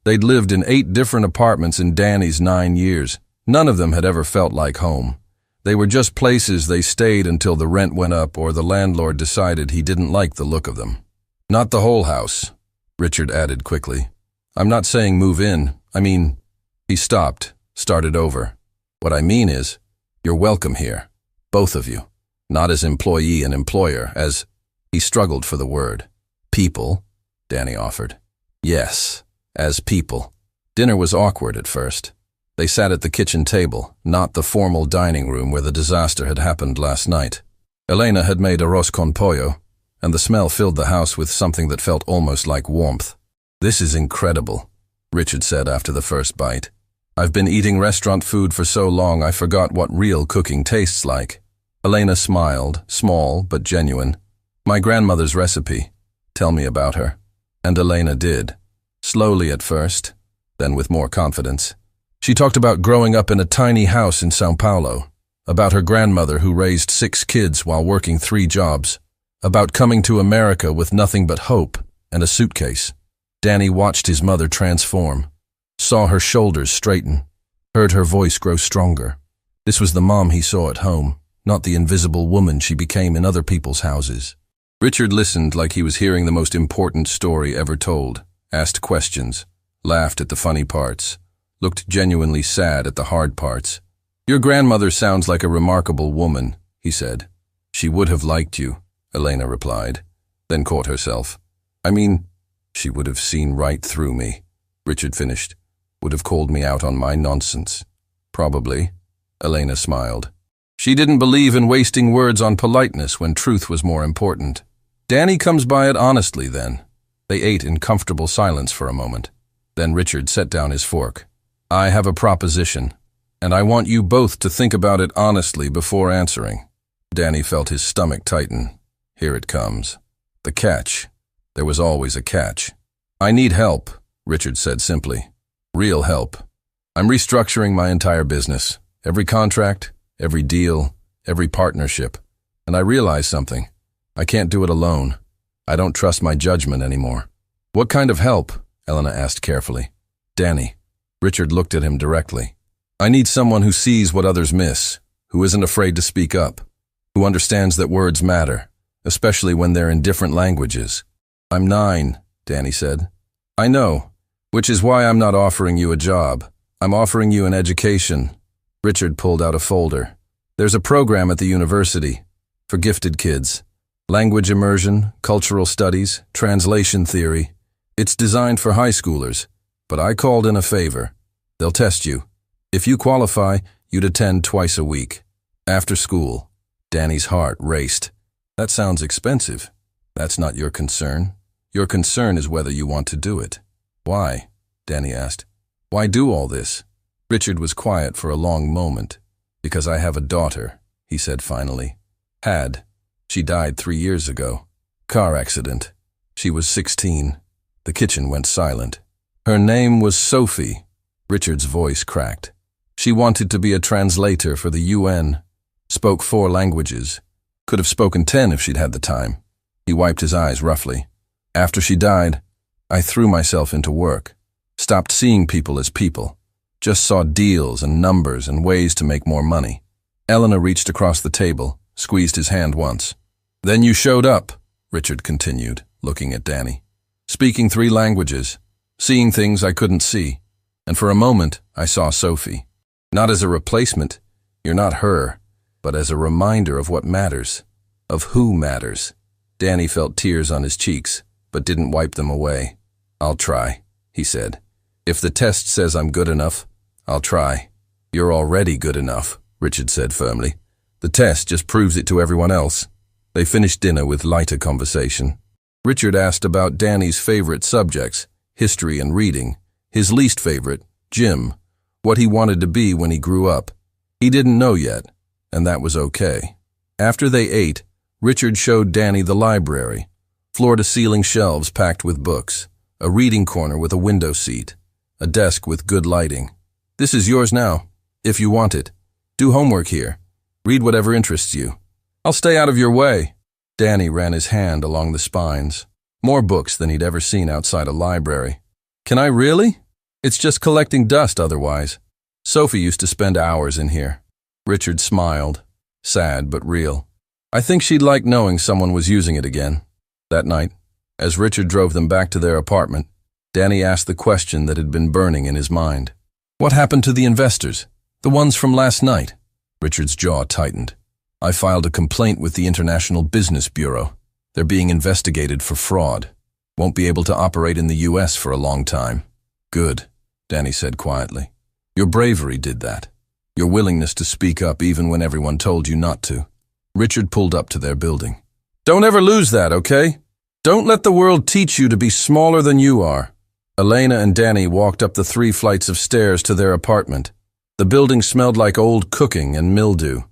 They'd lived in 8 different apartments in Danny's 9 years. None of them had ever felt like home. They were just places they stayed until the rent went up or the landlord decided he didn't like the look of them. Not the whole house, Richard added quickly. I'm not saying move in. I mean, he stopped, started over. What I mean is, you're welcome here. Both of you. Not as employee and employer, as, he struggled for the word. People, Danny offered. Yes, as people. Dinner was awkward at first. They sat at the kitchen table, not the formal dining room where the disaster had happened last night. Elena had made arroz con pollo, and the smell filled the house with something that felt almost like warmth. This is incredible, Richard said after the first bite. I've been eating restaurant food for so long I forgot what real cooking tastes like. Elena smiled, small but genuine. My grandmother's recipe. Tell me about her. And Elena did. Slowly at first, then with more confidence. She talked about growing up in a tiny house in São Paulo, about her grandmother who raised 6 kids while working 3 jobs, about coming to America with nothing but hope and a suitcase. Danny watched his mother transform, saw her shoulders straighten, heard her voice grow stronger. This was the mom he saw at home, not the invisible woman she became in other people's houses. Richard listened like he was hearing the most important story ever told, asked questions, laughed at the funny parts, looked genuinely sad at the hard parts. Your grandmother sounds like a remarkable woman, he said. She would have liked you, Elena replied, then caught herself. I mean, she would have seen right through me, Richard finished. Would have called me out on my nonsense. Probably, Elena smiled. She didn't believe in wasting words on politeness when truth was more important. Danny comes by it honestly then. They ate in comfortable silence for a moment. Then Richard set down his fork. I have a proposition, and I want you both to think about it honestly before answering. Danny felt his stomach tighten. Here it comes. The catch. There was always a catch. I need help, Richard said simply. Real help. I'm restructuring my entire business. Every contract, every deal, every partnership. And I realize something. I can't do it alone. I don't trust my judgment anymore. What kind of help? Elena asked carefully. Danny. Richard looked at him directly. I need someone who sees what others miss, who isn't afraid to speak up, who understands that words matter, especially when they're in different languages. I'm 9, Danny said. I know, which is why I'm not offering you a job. I'm offering you an education. Richard pulled out a folder. There's a program at the university for gifted kids. Language immersion, cultural studies, translation theory. It's designed for high schoolers, but I called in a favor. They'll test you. If you qualify, you'd attend twice a week. After school. Danny's heart raced. That sounds expensive. That's not your concern. Your concern is whether you want to do it. Why? Danny asked. Why do all this? Richard was quiet for a long moment. Because I have a daughter, he said finally. Had. She died 3 years ago. Car accident. She was 16. The kitchen went silent. Her name was Sophie. Richard's voice cracked. She wanted to be a translator for the UN. Spoke 4 languages. Could have spoken 10 if she'd had the time. He wiped his eyes roughly. After she died, I threw myself into work. Stopped seeing people as people. Just saw deals and numbers and ways to make more money. Elena reached across the table, squeezed his hand once. Then you showed up, Richard continued, looking at Danny. Speaking 3 languages, seeing things I couldn't see. And for a moment, I saw Sophie. Not as a replacement, you're not her, but as a reminder of what matters, of who matters. Danny felt tears on his cheeks, but didn't wipe them away. I'll try, he said. If the test says I'm good enough, I'll try. You're already good enough, Richard said firmly. The test just proves it to everyone else. They finished dinner with lighter conversation. Richard asked about Danny's favorite subjects, history and reading, his least favorite, gym, what he wanted to be when he grew up. He didn't know yet, and that was okay. After they ate, Richard showed Danny the library, floor-to-ceiling shelves packed with books, a reading corner with a window seat, a desk with good lighting. This is yours now, if you want it. Do homework here. Read whatever interests you. I'll stay out of your way. Danny ran his hand along the spines. More books than he'd ever seen outside a library. Can I really? It's just collecting dust otherwise. Sophie used to spend hours in here. Richard smiled, sad but real. I think she'd like knowing someone was using it again. That night, as Richard drove them back to their apartment, Danny asked the question that had been burning in his mind. What happened to the investors? The ones from last night? Richard's jaw tightened. I filed a complaint with the International Business Bureau. They're being investigated for fraud. Won't be able to operate in the US for a long time. Good, Danny said quietly. Your bravery did that. Your willingness to speak up even when everyone told you not to. Richard pulled up to their building. Don't ever lose that, okay? Don't let the world teach you to be smaller than you are. Elena and Danny walked up the 3 flights of stairs to their apartment. The building smelled like old cooking and mildew.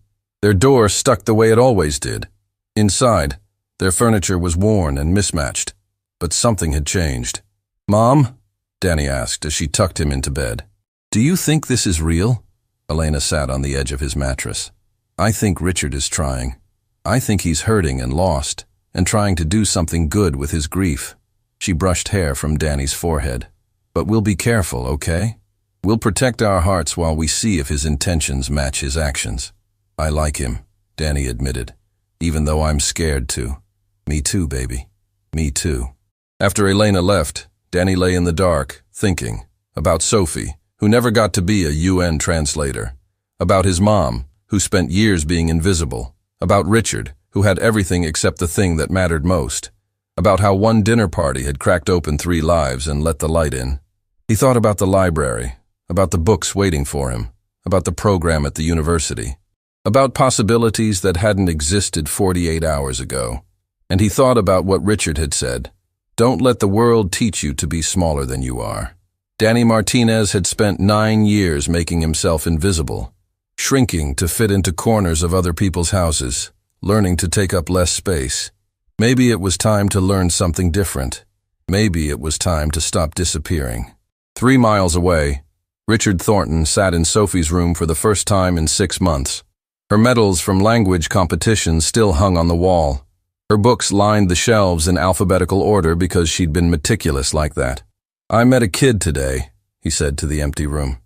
Their door stuck the way it always did. Inside, their furniture was worn and mismatched. But something had changed. Mom? Danny asked as she tucked him into bed. Do you think this is real? Elena sat on the edge of his mattress. I think Richard is trying. I think he's hurting and lost, and trying to do something good with his grief. She brushed hair from Danny's forehead. But we'll be careful, okay? We'll protect our hearts while we see if his intentions match his actions. I like him, Danny admitted, even though I'm scared too. Me too, baby. Me too. After Elena left, Danny lay in the dark, thinking about Sophie, who never got to be a UN translator, about his mom, who spent years being invisible, about Richard, who had everything except the thing that mattered most, about how one dinner party had cracked open 3 lives and let the light in. He thought about the library, about the books waiting for him, about the program at the university, about possibilities that hadn't existed 48 hours ago. And he thought about what Richard had said. Don't let the world teach you to be smaller than you are. Danny Martinez had spent 9 years making himself invisible, shrinking to fit into corners of other people's houses, learning to take up less space. Maybe it was time to learn something different. Maybe it was time to stop disappearing. 3 miles away, Richard Thornton sat in Sophie's room for the first time in 6 months. Her medals from language competitions still hung on the wall. Her books lined the shelves in alphabetical order because she'd been meticulous like that. I met a kid today, he said to the empty room.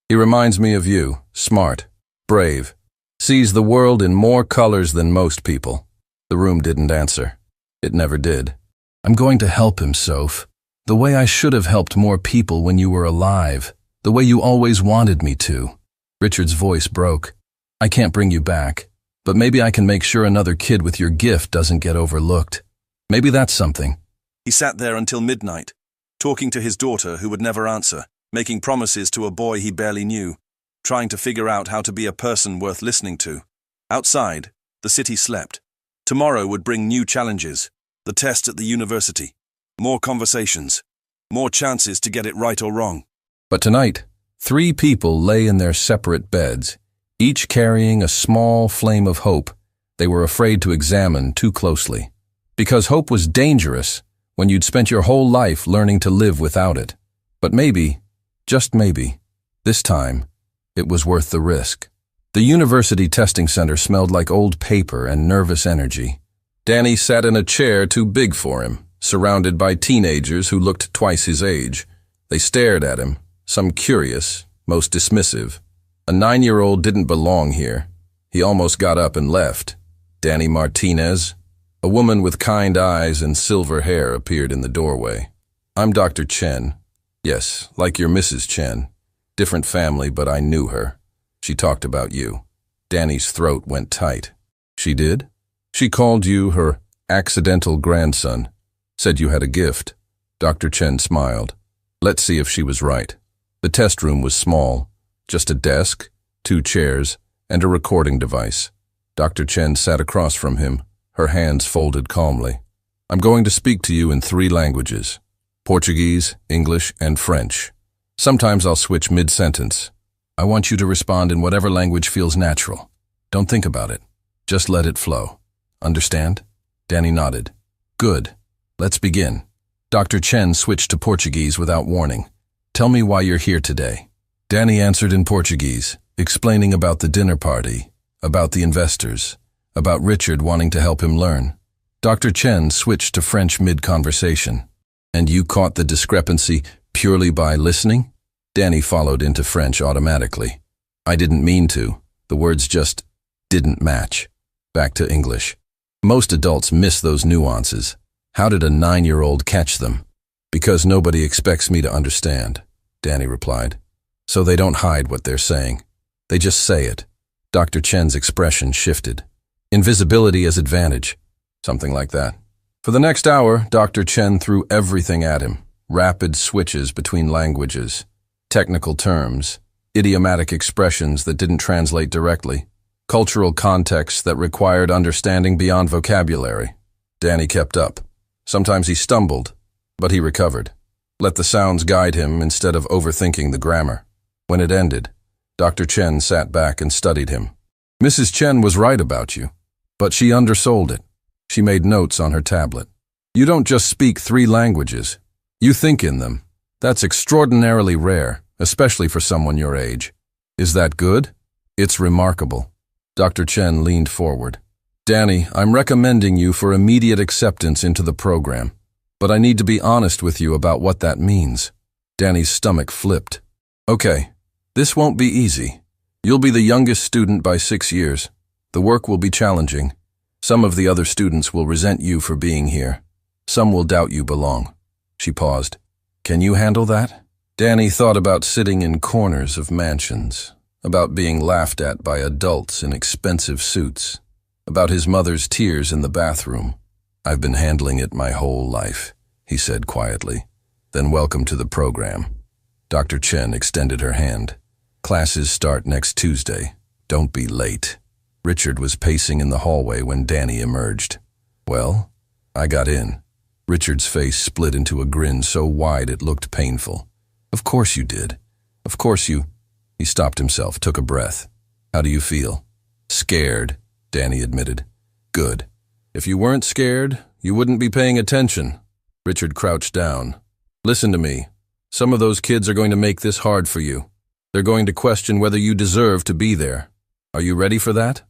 He reminds me of you, smart, brave, sees the world in more colors than most people. The room didn't answer. It never did. I'm going to help him, Soph. The way I should have helped more people when you were alive. The way you always wanted me to. Richard's voice broke. I can't bring you back, but maybe I can make sure another kid with your gift doesn't get overlooked. Maybe that's something. He sat there until midnight, talking to his daughter who would never answer, making promises to a boy he barely knew, trying to figure out how to be a person worth listening to. Outside, the city slept. Tomorrow would bring new challenges, the test at the university, more conversations, more chances to get it right or wrong. But tonight, 3 people lay in their separate beds, each carrying a small flame of hope they were afraid to examine too closely. Because hope was dangerous when you'd spent your whole life learning to live without it. But maybe, just maybe, this time, it was worth the risk. The university testing center smelled like old paper and nervous energy. Danny sat in a chair too big for him, surrounded by teenagers who looked twice his age. They stared at him, some curious, most dismissive. A 9-year-old didn't belong here. He almost got up and left. Danny Martinez. A woman with kind eyes and silver hair appeared in the doorway. I'm Dr. Chen. Yes, like your Mrs. Chen. Different family, but I knew her. She talked about you. Danny's throat went tight. She did? She called you her accidental grandson. Said you had a gift. Dr. Chen smiled. Let's see if she was right. The test room was small. Just a desk, 2 chairs, and a recording device. Dr. Chen sat across from him, her hands folded calmly. I'm going to speak to you in 3 languages: Portuguese, English, and French. Sometimes I'll switch mid-sentence. I want you to respond in whatever language feels natural. Don't think about it. Just let it flow. Understand? Danny nodded. Good. Let's begin. Dr. Chen switched to Portuguese without warning. Tell me why you're here today. Danny answered in Portuguese, explaining about the dinner party, about the investors, about Richard wanting to help him learn. Dr. Chen switched to French mid-conversation. And you caught the discrepancy purely by listening? Danny followed into French automatically. I didn't mean to. The words just didn't match. Back to English. Most adults miss those nuances. How did a 9-year-old catch them? Because nobody expects me to understand, Danny replied. So they don't hide what they're saying. They just say it. Dr. Chen's expression shifted. Invisibility as advantage. Something like that. For the next hour, Dr. Chen threw everything at him. Rapid switches between languages, technical terms, idiomatic expressions that didn't translate directly, cultural contexts that required understanding beyond vocabulary. Danny kept up. Sometimes he stumbled, but he recovered. Let the sounds guide him instead of overthinking the grammar. When it ended, Dr. Chen sat back and studied him. Mrs. Chen was right about you, but she undersold it. She made notes on her tablet. You don't just speak 3 languages. You think in them. That's extraordinarily rare, especially for someone your age. Is that good? It's remarkable. Dr. Chen leaned forward. Danny, I'm recommending you for immediate acceptance into the program, but I need to be honest with you about what that means. Danny's stomach flipped. Okay, this won't be easy. You'll be the youngest student by 6 years. The work will be challenging. Some of the other students will resent you for being here. Some will doubt you belong. She paused. Can you handle that? Danny thought about sitting in corners of mansions, about being laughed at by adults in expensive suits, about his mother's tears in the bathroom. I've been handling it my whole life, he said quietly. Then welcome to the program. Dr. Chen extended her hand. Classes start next Tuesday. Don't be late. Richard was pacing in the hallway when Danny emerged. Well, I got in. Richard's face split into a grin so wide it looked painful. Of course you did. Of course you... He stopped himself, took a breath. How do you feel? Scared, Danny admitted. Good. If you weren't scared, you wouldn't be paying attention. Richard crouched down. Listen to me. Some of those kids are going to make this hard for you. They're going to question whether you deserve to be there. Are you ready for that?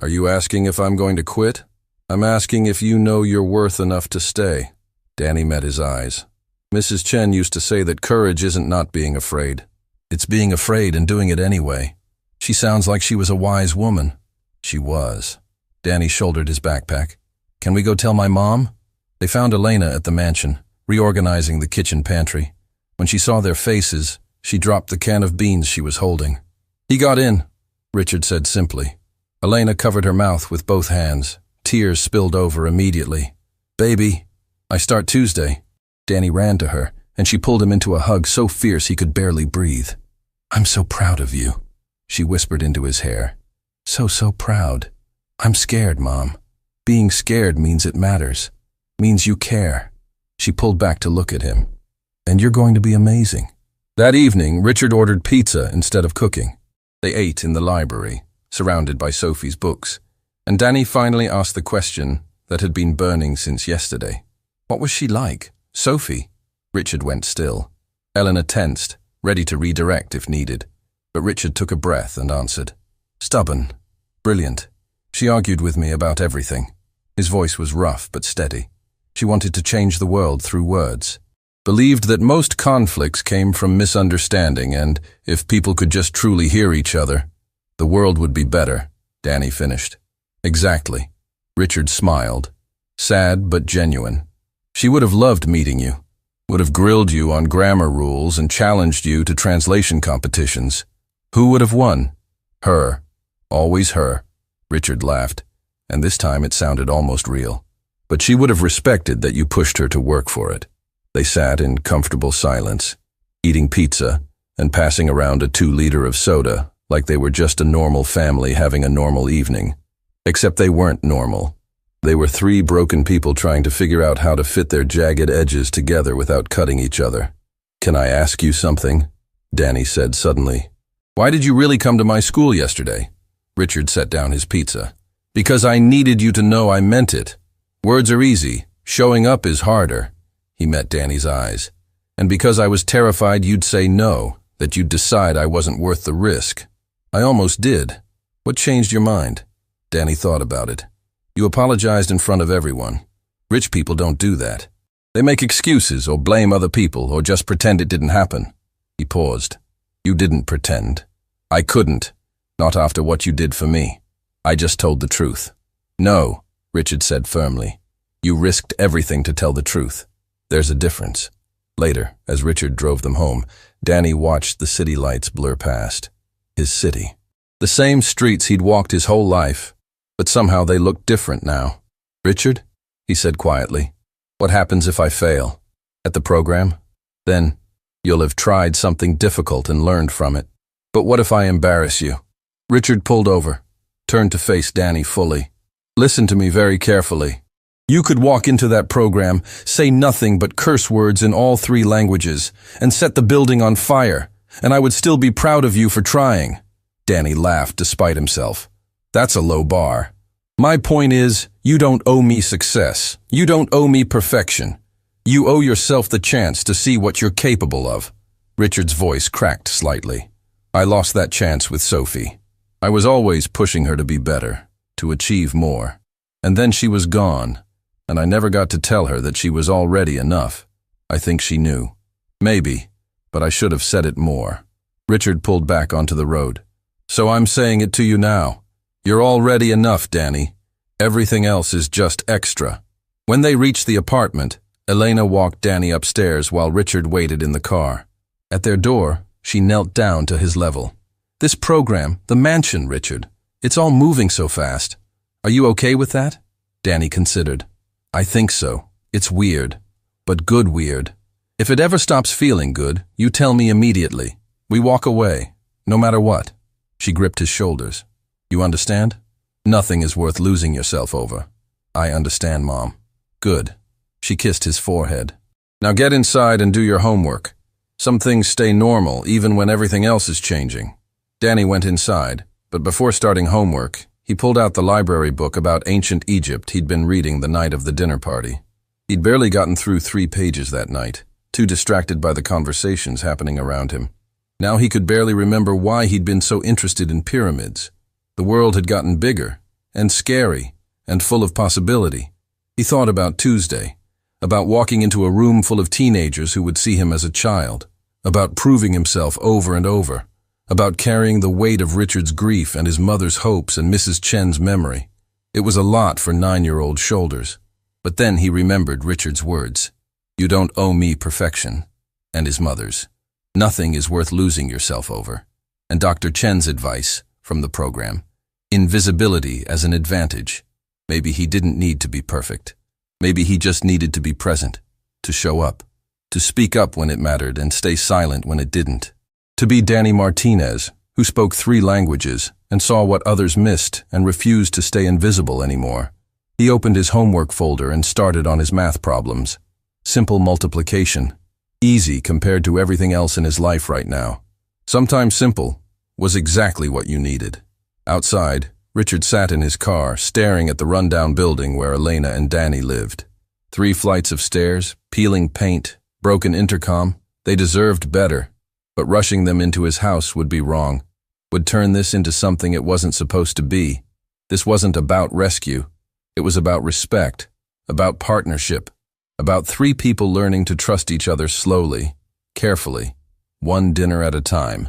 Are you asking if I'm going to quit? I'm asking if you know you're worth enough to stay. Danny met his eyes. Mrs. Chen used to say that courage isn't not being afraid. It's being afraid and doing it anyway. She sounds like she was a wise woman. She was. Danny shouldered his backpack. Can we go tell my mom? They found Elena at the mansion, reorganizing the kitchen pantry. When she saw their faces, she dropped the can of beans she was holding. He got in, Richard said simply. Elena covered her mouth with both hands. Tears spilled over immediately. Baby, I start Tuesday. Danny ran to her, and she pulled him into a hug so fierce he could barely breathe. I'm so proud of you, she whispered into his hair. So proud. I'm scared, Mom. Being scared means it matters. Means you care. She pulled back to look at him. And you're going to be amazing. That evening, Richard ordered pizza instead of cooking. They ate in the library, surrounded by Sophie's books, and Danny finally asked the question that had been burning since yesterday. What was she like? Sophie? Richard went still. Eleanor tensed, ready to redirect if needed, but Richard took a breath and answered. Stubborn. Brilliant. She argued with me about everything. His voice was rough but steady. She wanted to change the world through words. Believed that most conflicts came from misunderstanding, and if people could just truly hear each other, the world would be better, Danny finished. Exactly. Richard smiled. Sad but genuine. She would have loved meeting you. Would have grilled you on grammar rules and challenged you to translation competitions. Who would have won? Her. Always her. Richard laughed, and this time it sounded almost real. But she would have respected that you pushed her to work for it. They sat in comfortable silence, eating pizza and passing around a 2-liter of soda like they were just a normal family having a normal evening. Except they weren't normal. They were 3 broken people trying to figure out how to fit their jagged edges together without cutting each other. Can I ask you something? Danny said suddenly. Why did you really come to my school yesterday? Richard set down his pizza. Because I needed you to know I meant it. Words are easy. Showing up is harder. He met Danny's eyes. And because I was terrified you'd say no, that you'd decide I wasn't worth the risk. I almost did. What changed your mind? Danny thought about it. You apologized in front of everyone. Rich people don't do that. They make excuses or blame other people or just pretend it didn't happen. He paused. You didn't pretend. I couldn't. Not after what you did for me. I just told the truth. No, Richard said firmly. You risked everything to tell the truth. There's a difference. Later, as Richard drove them home, Danny watched the city lights blur past. His city. The same streets he'd walked his whole life, but somehow they looked different now. Richard, he said quietly, what happens if I fail? At the program? Then, you'll have tried something difficult and learned from it. But what if I embarrass you? Richard pulled over, turned to face Danny fully. Listen to me very carefully. You could walk into that program, say nothing but curse words in all 3 languages, and set the building on fire, and I would still be proud of you for trying. Danny laughed despite himself. That's a low bar. My point is, you don't owe me success. You don't owe me perfection. You owe yourself the chance to see what you're capable of. Richard's voice cracked slightly. I lost that chance with Sophie. I was always pushing her to be better, to achieve more. And then she was gone, and I never got to tell her that she was already enough. I think she knew. Maybe, but I should have said it more. Richard pulled back onto the road. So I'm saying it to you now. You're already enough, Danny. Everything else is just extra. When they reached the apartment, Elena walked Danny upstairs while Richard waited in the car. At their door, she knelt down to his level. This program, the mansion, Richard, it's all moving so fast. Are you okay with that? Danny considered. I think so. It's weird, but good weird. If it ever stops feeling good, you tell me immediately. We walk away, no matter what. She gripped his shoulders. You understand? Nothing is worth losing yourself over. I understand, Mom. Good. She kissed his forehead. Now get inside and do your homework. Some things stay normal even when everything else is changing. Danny went inside, but before starting homework, he pulled out the library book about ancient Egypt he'd been reading the night of the dinner party. He'd barely gotten through 3 pages that night, too distracted by the conversations happening around him. Now he could barely remember why he'd been so interested in pyramids. The world had gotten bigger, and scary, and full of possibility. He thought about Tuesday, about walking into a room full of teenagers who would see him as a child, about proving himself over and over, about carrying the weight of Richard's grief and his mother's hopes and Mrs. Chen's memory. It was a lot for 9-year-old shoulders. But then he remembered Richard's words. You don't owe me perfection. And his mother's. Nothing is worth losing yourself over. And Dr. Chen's advice from the program. Invisibility as an advantage. Maybe he didn't need to be perfect. Maybe he just needed to be present, to show up, to speak up when it mattered and stay silent when it didn't. To be Danny Martinez, who spoke 3 languages and saw what others missed and refused to stay invisible anymore. He opened his homework folder and started on his math problems. Simple multiplication. Easy compared to everything else in his life right now. Sometimes simple was exactly what you needed. Outside, Richard sat in his car, staring at the rundown building where Elena and Danny lived. 3 flights of stairs, peeling paint, broken intercom. They deserved better. But rushing them into his house would be wrong, would turn this into something it wasn't supposed to be. This wasn't about rescue. It was about respect, about partnership, about 3 people learning to trust each other slowly, carefully, one dinner at a time.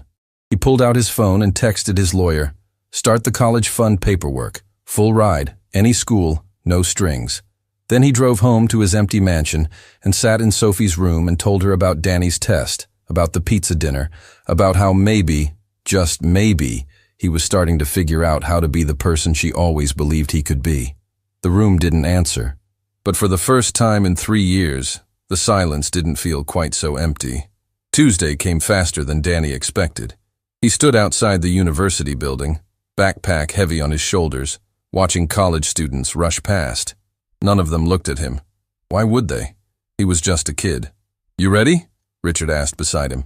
He pulled out his phone and texted his lawyer. Start the college fund paperwork. Full ride, any school, no strings. Then he drove home to his empty mansion and sat in Sophie's room and told her about Danny's test, about the pizza dinner, about how maybe, just maybe, he was starting to figure out how to be the person she always believed he could be. The room didn't answer. But for the first time in 3 years, the silence didn't feel quite so empty. Tuesday came faster than Danny expected. He stood outside the university building, backpack heavy on his shoulders, watching college students rush past. None of them looked at him. Why would they? He was just a kid. You ready? Richard asked beside him.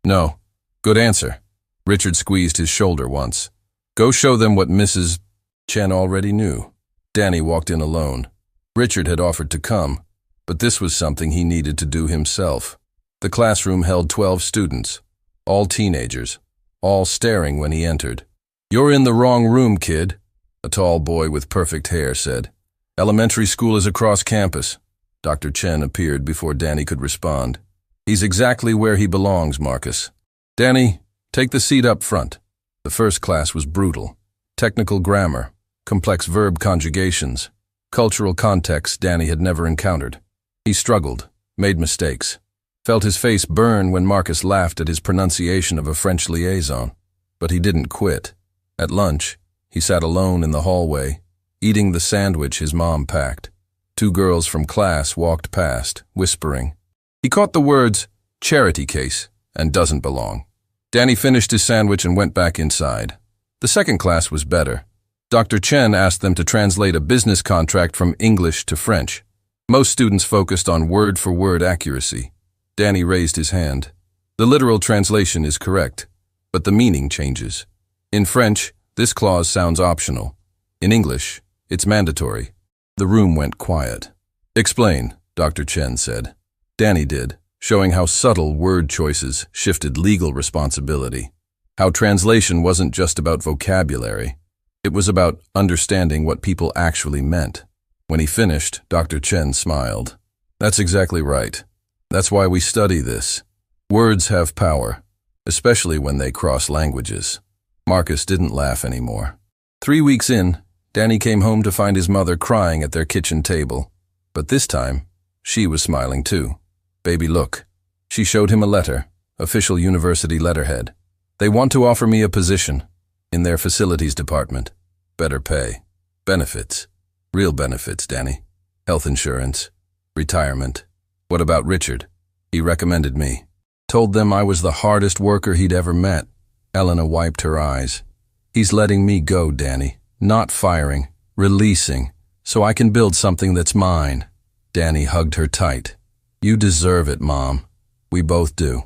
No. Good answer. Richard squeezed his shoulder once. Go show them what Mrs. Chen already knew. Danny walked in alone. Richard had offered to come, but this was something he needed to do himself. The classroom held 12 students, all teenagers, all staring when he entered. You're in the wrong room, kid, a tall boy with perfect hair said. Elementary school is across campus. Dr. Chen appeared before Danny could respond. He's exactly where he belongs, Marcus. Danny, Take the seat up front. The first class was brutal. Technical grammar, complex verb conjugations, cultural contexts Danny had never encountered. He struggled, made mistakes, felt his face burn when Marcus laughed at his pronunciation of a French liaison. But he didn't quit. At lunch, he sat alone in the hallway, eating the sandwich his mom packed. 2 girls from class walked past, whispering. He caught the words, charity case, and doesn't belong. Danny finished his sandwich and went back inside. The second class was better. Dr. Chen asked them to translate a business contract from English to French. Most students focused on word-for-word accuracy. Danny raised his hand. The literal translation is correct, but the meaning changes. In French, this clause sounds optional. In English, it's mandatory. The room went quiet. Explain, Dr. Chen said. Danny did, showing how subtle word choices shifted legal responsibility. How translation wasn't just about vocabulary. It was about understanding what people actually meant. When he finished, Dr. Chen smiled. That's exactly right. That's why we study this. Words have power, especially when they cross languages. Marcus didn't laugh anymore. 3 weeks in, Danny came home to find his mother crying at their kitchen table. But this time, she was smiling too. Baby, look. She showed him a letter, official university letterhead. They want to offer me a position in their facilities department. Better pay. Benefits. Real benefits, Danny. Health insurance. Retirement. What about Richard? He recommended me. Told them I was the hardest worker he'd ever met. Elena wiped her eyes. He's letting me go, Danny. Not firing. Releasing. So I can build something that's mine. Danny hugged her tight. You deserve it, Mom. We both do.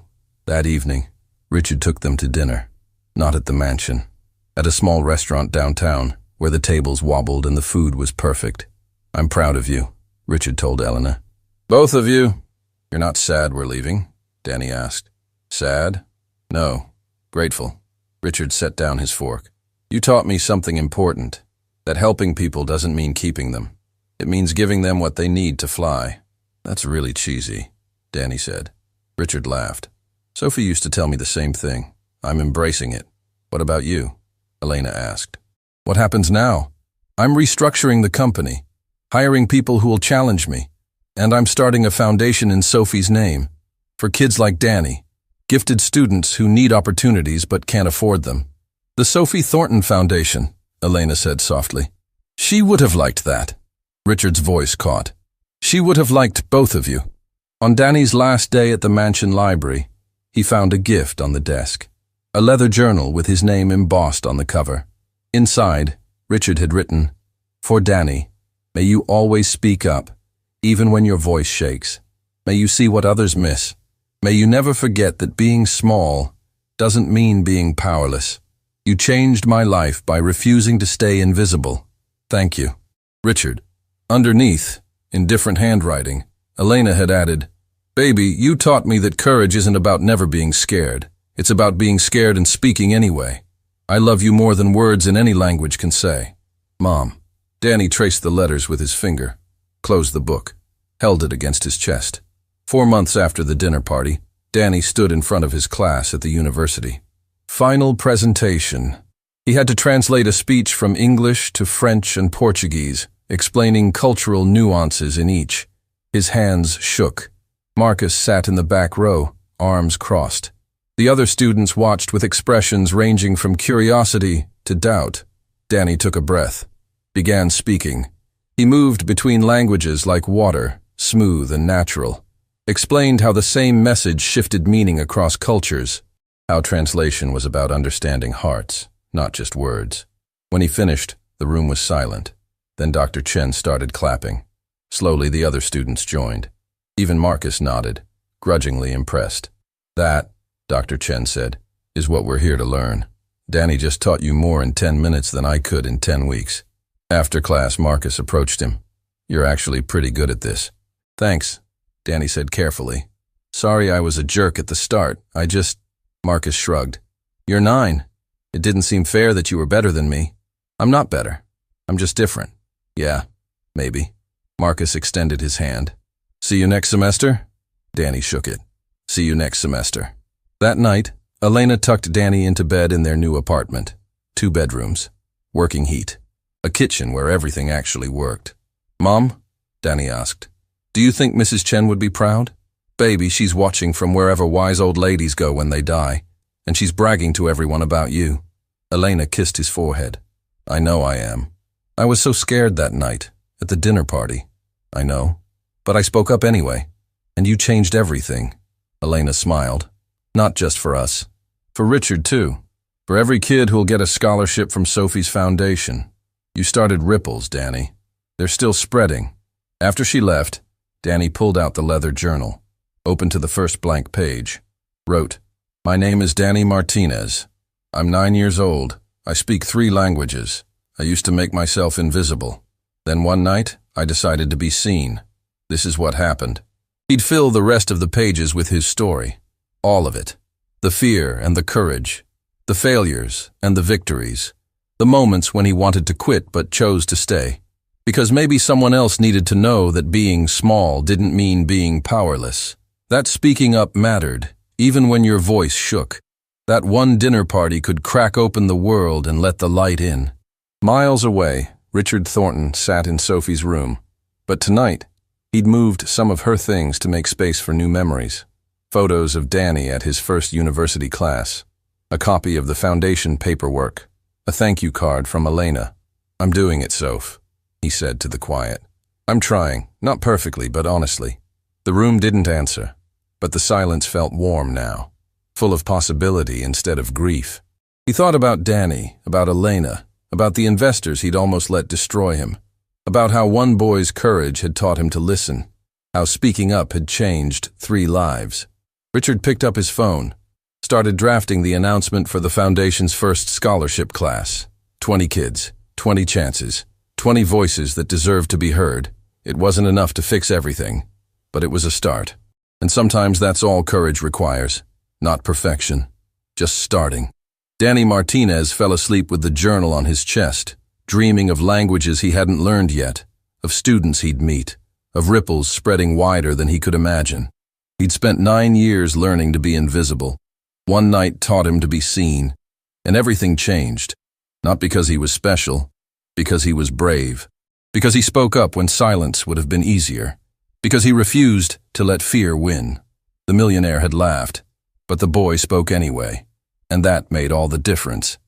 That evening, Richard took them to dinner. Not at the mansion. At a small restaurant downtown, where the tables wobbled and the food was perfect. I'm proud of you, Richard told Elena. Both of you? You're not sad we're leaving? Danny asked. Sad? No. Grateful. Richard set down his fork. You taught me something important, that helping people doesn't mean keeping them. It means giving them what they need to fly. That's really cheesy, Danny said. Richard laughed. Sophie used to tell me the same thing. I'm embracing it. What about you? Elena asked. What happens now? I'm restructuring the company, hiring people who will challenge me, and I'm starting a foundation in Sophie's name, for kids like Danny, gifted students who need opportunities but can't afford them. The Sophie Thornton Foundation, Elena said softly. She would have liked that. Richard's voice caught. She would have liked both of you. On Danny's last day at the mansion library, he found a gift on the desk. A leather journal with his name embossed on the cover. Inside, Richard had written, For Danny, may you always speak up, even when your voice shakes. May you see what others miss. May you never forget that being small doesn't mean being powerless. You changed my life by refusing to stay invisible. Thank you. Richard. Underneath, in different handwriting, Elena had added, Baby, you taught me that courage isn't about never being scared. It's about being scared and speaking anyway. I love you more than words in any language can say. Mom. Danny traced the letters with his finger, closed the book, held it against his chest. 4 months after the dinner party, Danny stood in front of his class at the university. Final presentation. He had to translate a speech from English to French and Portuguese, explaining cultural nuances in each. His hands shook. Marcus sat in the back row, arms crossed. The other students watched with expressions ranging from curiosity to doubt. Danny took a breath, began speaking. He moved between languages like water, smooth and natural. Explained how the same message shifted meaning across cultures, how translation was about understanding hearts, not just words. When he finished, the room was silent. Then Dr. Chen started clapping. Slowly, the other students joined. Even Marcus nodded, grudgingly impressed. That, Dr. Chen said, is what we're here to learn. Danny just taught you more in 10 minutes than I could in 10 weeks. After class, Marcus approached him. You're actually pretty good at this. Thanks, Danny said carefully. Sorry I was a jerk at the start. Marcus shrugged. You're 9. It didn't seem fair that you were better than me. I'm not better. I'm just different. Yeah, maybe. Marcus extended his hand. See you next semester? Danny shook it. See you next semester. That night, Elena tucked Danny into bed in their new apartment. 2 bedrooms, working heat, a kitchen where everything actually worked. "Mom," Danny asked, "do you think Mrs. Chen would be proud? Baby, she's watching from wherever wise old ladies go when they die, and she's bragging to everyone about you." Elena kissed his forehead. "I know I am. I was so scared that night, at the dinner party." "I know. But I spoke up anyway, and you changed everything." Elena smiled. "Not just for us. For Richard, too. For every kid who'll get a scholarship from Sophie's foundation. You started ripples, Danny. They're still spreading." After she left, Danny pulled out the leather journal, opened to the first blank page, wrote, "My name is Danny Martinez. I'm 9 years old. I speak 3 languages. I used to make myself invisible. Then one night, I decided to be seen. This is what happened." He'd fill the rest of the pages with his story. All of it. The fear and the courage. The failures and the victories. The moments when he wanted to quit but chose to stay. Because maybe someone else needed to know that being small didn't mean being powerless. That speaking up mattered, even when your voice shook. That one dinner party could crack open the world and let the light in. Miles away, Richard Thornton sat in Sophie's room. But tonight, he'd moved some of her things to make space for new memories. Photos of Danny at his first university class. A copy of the foundation paperwork. A thank you card from Elena. "I'm doing it, Soph," he said to the quiet. "I'm trying, not perfectly, but honestly." The room didn't answer, but the silence felt warm now, full of possibility instead of grief. He thought about Danny, about Elena, about the investors he'd almost let destroy him, about how one boy's courage had taught him to listen, how speaking up had changed 3 lives. Richard picked up his phone, started drafting the announcement for the foundation's first scholarship class. 20 kids, 20 chances, 20 voices that deserved to be heard. It wasn't enough to fix everything, but it was a start. And sometimes that's all courage requires. Not perfection, just starting. Danny Martinez fell asleep with the journal on his chest, dreaming of languages he hadn't learned yet, of students he'd meet, of ripples spreading wider than he could imagine. He'd spent 9 years learning to be invisible. One night taught him to be seen, and everything changed. Not because he was special, because he was brave. Because he spoke up when silence would have been easier. Because he refused to let fear win. The millionaire had laughed, but the boy spoke anyway, and that made all the difference.